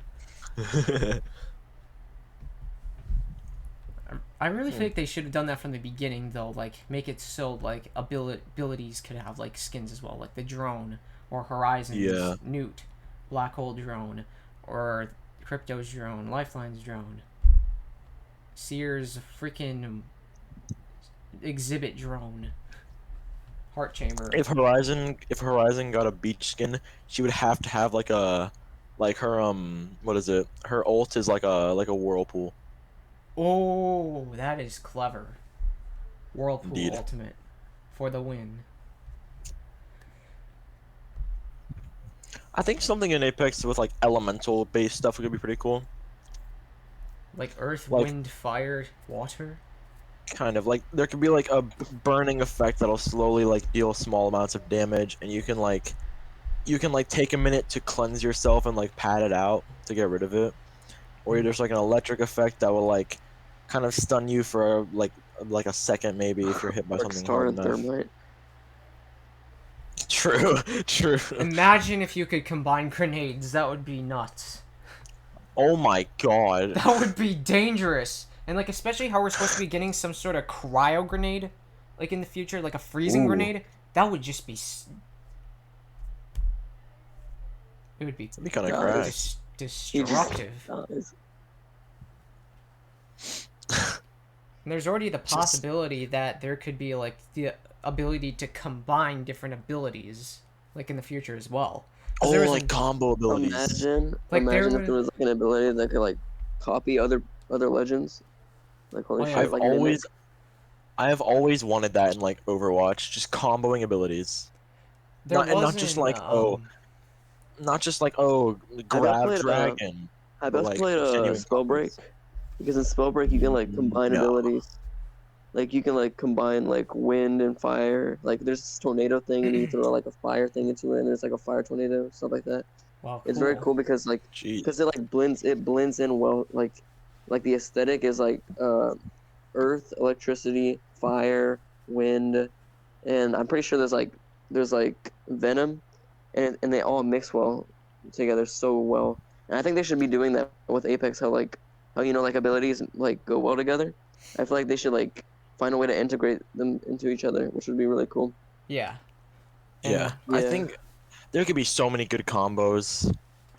I really think they should have done that from the beginning, though. Like, make it so like abilities could have like skins as well, like the drone or Horizon's Yeah. Newt, Black Hole drone, or Crypto's drone, Lifeline's drone, Sears freaking exhibit drone, Heart Chamber. If Horizon got a beach skin, she would have to have like her what is it? Her ult is like a whirlpool. Oh, that is clever. Whirlpool Indeed. Ultimate for the win. I think something in Apex with like elemental based stuff would be pretty cool. Like Earth, Like- Wind, Fire, Water. Kind of like there could be like a burning effect that'll slowly like deal small amounts of damage, and you can like take a minute to cleanse yourself and like pat it out to get rid of it. Or there's like an electric effect that will like kind of stun you for like a second maybe if you're hit by Dark something Star hard and enough. Thermite. True, true. Imagine if you could combine grenades. That would be nuts. Oh my god. That would be dangerous. And like especially how we're supposed to be getting some sort of cryo grenade, like in the future, like a freezing Ooh. grenade. That would just be. It would be That'd be kind of Guys. cracked. destructive. And there's already the possibility that there could be like the ability to combine different abilities, like in the future as well. 'Cause Oh, there was like combo abilities. Like, Imagine there if there was like an ability that could like copy other legends. Like holy Oh, yeah. shit! I've Like always, I have always wanted that in like Overwatch, just comboing abilities. There And not was just in, like not just like grab played, dragon. I but, best like, played genuine Spellbreak combos. because in Spellbreak you can like combine No. abilities. Like you can like combine like wind and fire. Like there's this tornado thing and you throw like a fire thing into it and there's like a fire tornado, stuff like that. Wow, It's very cool because like Jeez. because it like blends in well, like the aesthetic is like earth, electricity, fire, wind, and I'm pretty sure there's like venom, and they all mix well together so well. And I think they should be doing that with Apex. How like abilities like go well together. I feel like they should like find a way to integrate them into each other, which would be really cool. Yeah. Yeah, And, I think there could be so many good combos.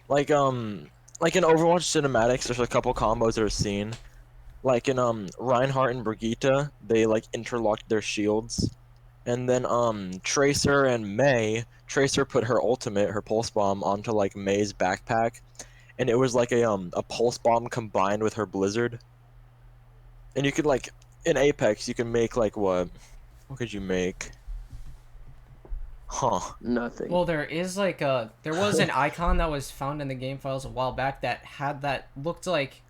Like in Overwatch cinematics, there's a couple combos that are seen. Like in Reinhardt and Brigitte, they like interlocked their shields. And then Tracer and Mei, Tracer put her ultimate, her pulse bomb, onto like Mei's backpack, and it was like a pulse bomb combined with her blizzard. And you could like in Apex, you can make like what? What could you make? Huh. Nothing. well, there was an icon that was found in the game files a while back that looked like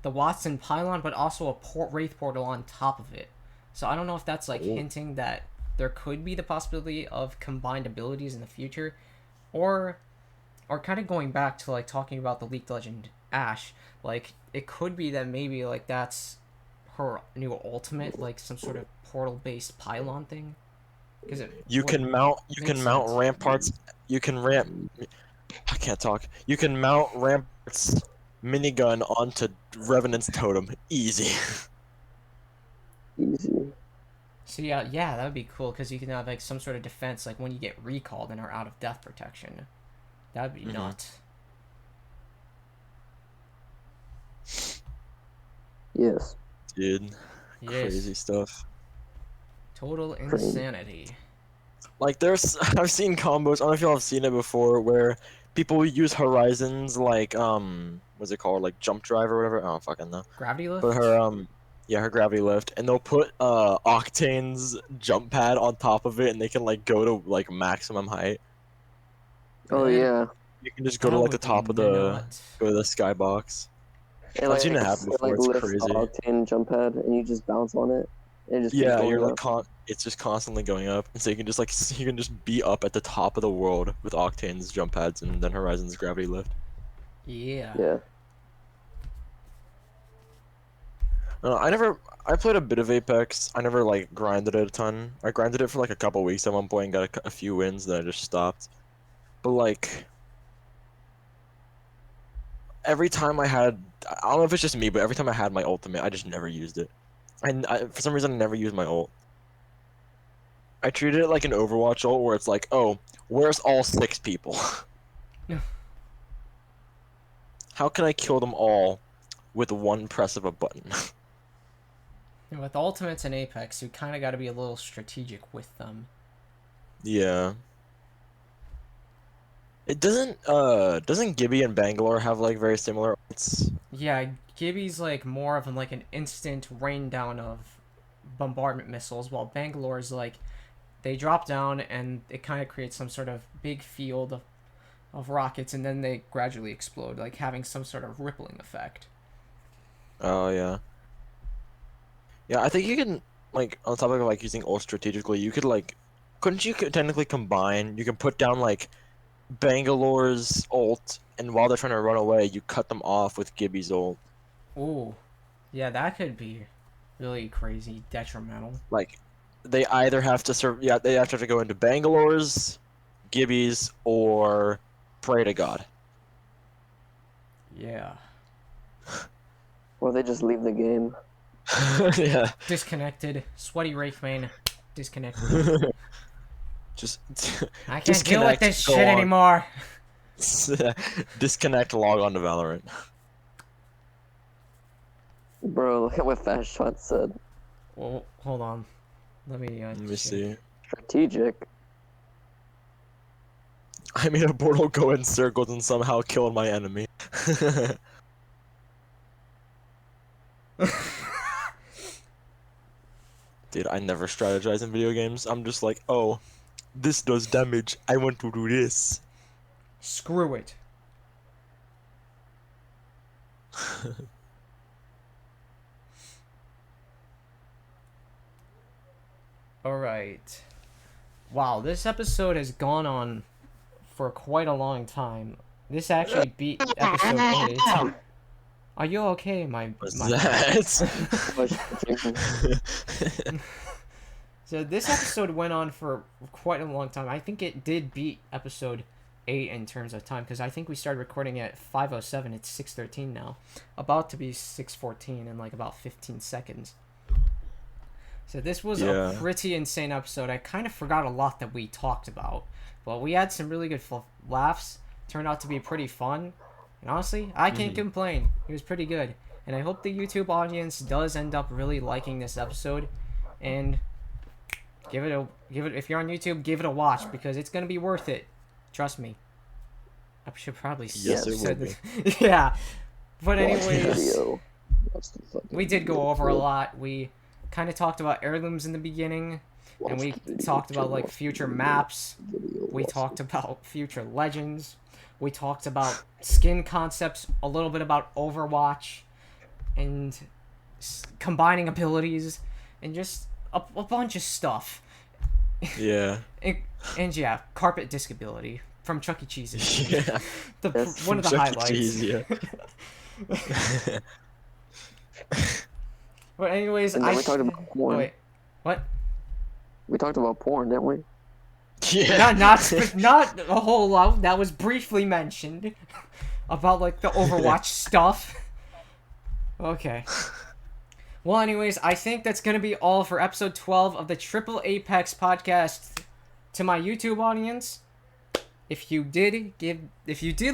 the Watson pylon, but also a Wraith portal on top of it. So I don't know if that's like hinting that there could be the possibility of combined abilities in the future, or kind of going back to like talking about the League Legend Ashe. Like it could be that maybe like that's her new ultimate, like some sort of portal based pylon thing. Because You can mount sense. ramparts. You can I can't talk. You can mount ramparts minigun onto Revenant's totem. Easy. Easy. So yeah, that would be cool because you can have like some sort of defense, like when you get recalled and are out of death protection. That'd be nuts. Yes. Dude. Yes. Crazy stuff. Total insanity. Like I've seen combos, I don't know if y'all have seen it before, where people use Horizons like what's it called? Like jump drive or whatever. I don't fucking know. Gravity lift? But her gravity lift, and they'll put Octane's jump pad on top of it, and they can like go to like maximum height. Oh Man, yeah. You can just go to like the top of the skybox. I've seen it happen before. It's lifts crazy. the Octane jump pad and you just bounce on it. And it just keeps Yeah, going you're up. like it's just constantly going up, and so you can just be up at the top of the world with Octane's jump pads and then Horizon's gravity lift. Yeah. Yeah. I played a bit of Apex. I never like grinded it a ton. I grinded it for like a couple weeks at one point and got a few wins, then I just stopped. But like every time I don't know if it's just me, but every time I had my ultimate, I just never used it. And for some reason, I never used my ult. I treated it like an Overwatch ult, where it's like, oh, where's all 6 people? How can I kill them all with one press of a button? And with ultimates in Apex, you kind of got to be a little strategic with them. Yeah. It doesn't Gibby and Bangalore have like very similar ults? Yeah, Gibby's like more of like an instant rain down of bombardment missiles, while Bangalore's like they drop down and it kind of creates some sort of big field of rockets, and then they gradually explode, like having some sort of rippling effect. Oh yeah. Yeah, I think you can like on top of like using ult strategically, you could like couldn't you technically combine? You can put down like Bangalore's ult, and while they're trying to run away, you cut them off with Gibby's ult. Ooh, yeah, that could be really crazy, detrimental. Like, they either have to they have to go into Bangalore's, Gibby's, or pray to God. Yeah. Or they just leave the game. Yeah. Disconnected. Sweaty Wraithbane. Disconnected. Just I can't deal with disconnect, this go shit on. anymore. Disconnect, log on to Valorant. Bro, look at what Fast Shot said. Well, hold on. Let me Let me check. see. Strategic. I made a portal go in circles and somehow killed my enemy. Dude, I never strategize in video games. I'm just like, oh, this does damage. I want to do this. Screw it. Alright. Wow, this episode has gone on for quite a long time. This actually beat episode 8. Are you okay, What's my that? So this episode went on for quite a long time. I think it did beat episode 8 in terms of time, because I think we started recording at 5:07. It's 6:13 now. About to be 6:14 in like about 15 seconds. So this was a pretty insane episode. I kind of forgot a lot that we talked about. But we had some really good laughs. Turned out to be pretty fun. And honestly, I can't complain. It was pretty good. And I hope the YouTube audience does end up really liking this episode. And give it if you're on YouTube, give it a watch, because it's gonna be worth it. Trust me. I should probably Yes, it will be. Yeah. But anyways, Video. we did go over a lot. We kind of talked about heirlooms in the beginning, and we talked about like future maps. We talked about future legends. We talked about skin concepts, a little bit about Overwatch, and combining abilities, and just a bunch of stuff. Yeah. And yeah, carpet disc ability from Chuck E. Cheese's. Yeah. One of the Chuck E. highlights. Cheese, yeah. But anyways, And then we talked about porn. Wait, what? We talked about porn, didn't we? Yeah. Not a whole lot. That was briefly mentioned about like the Overwatch stuff. Okay. Well, anyways, I think that's gonna be all for episode 12 of the Triple A-Pex Podcast. To my YouTube audience, if you did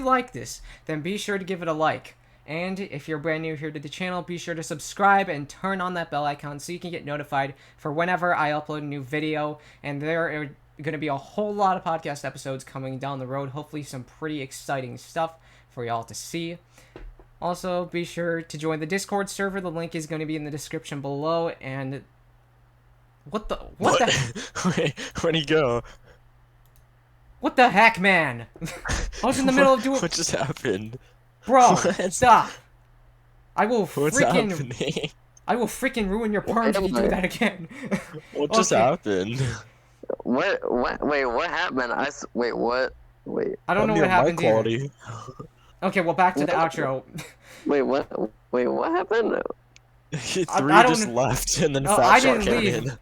like this, then be sure to give it a like. And if you're brand new here to the channel, be sure to subscribe and turn on that bell icon so you can get notified for whenever I upload a new video. And there are going to be a whole lot of podcast episodes coming down the road. Hopefully some pretty exciting stuff for y'all to see. Also, be sure to join the Discord server. The link is going to be in the description below. And what the Wait, where'd he go? What the heck, man? I was in the middle of doing... What just happened? Bro, What? stop. I will What's freaking ruin your perms if you do that again. What just Okay. happened? What? Wait, what happened? Wait, what? Wait. I don't know Your what happened mic here. quality. Okay, well, back to the outro. Wait, what? Wait, what happened? Three I don't just know. left, and then Oh, Fat I Shark didn't came leave. in.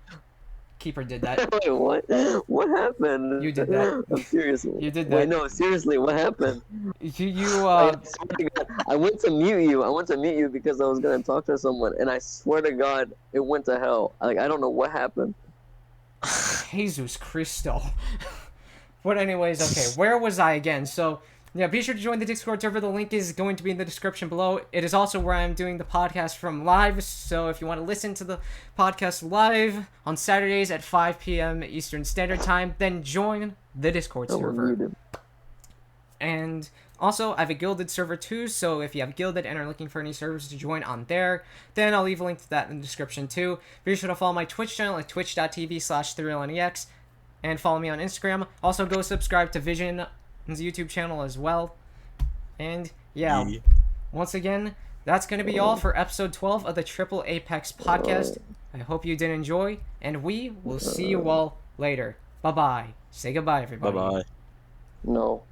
Keeper did that. Wait, what? What happened? You did that. I'm serious. You did Wait, that. no, seriously, what happened? I swear to God, I went to mute you. I went to mute you because I was gonna talk to someone, and I swear to God, it went to hell. Like, I don't know what happened. Jesus Christo. But anyways, okay, where was I again? So, yeah, be sure to join the Discord server. The link is going to be in the description below. It is also where I'm doing the podcast from live, so if you want to listen to the podcast live on Saturdays at 5 p.m. Eastern Standard Time, then join the Discord server. And also, I have a Guilded server too, so if you have Guilded and are looking for any servers to join on there, then I'll leave a link to that in the description too. Be sure to follow my Twitch channel at twitch.tv/3LNEX, and follow me on Instagram. Also, go subscribe to Vysion's YouTube channel as well. And yeah, once again, that's going to be all for episode 12 of the Triple A-Pex Podcast. I hope you did enjoy, and we will see you all later. Bye-bye. Say goodbye, everybody. Bye-bye. No.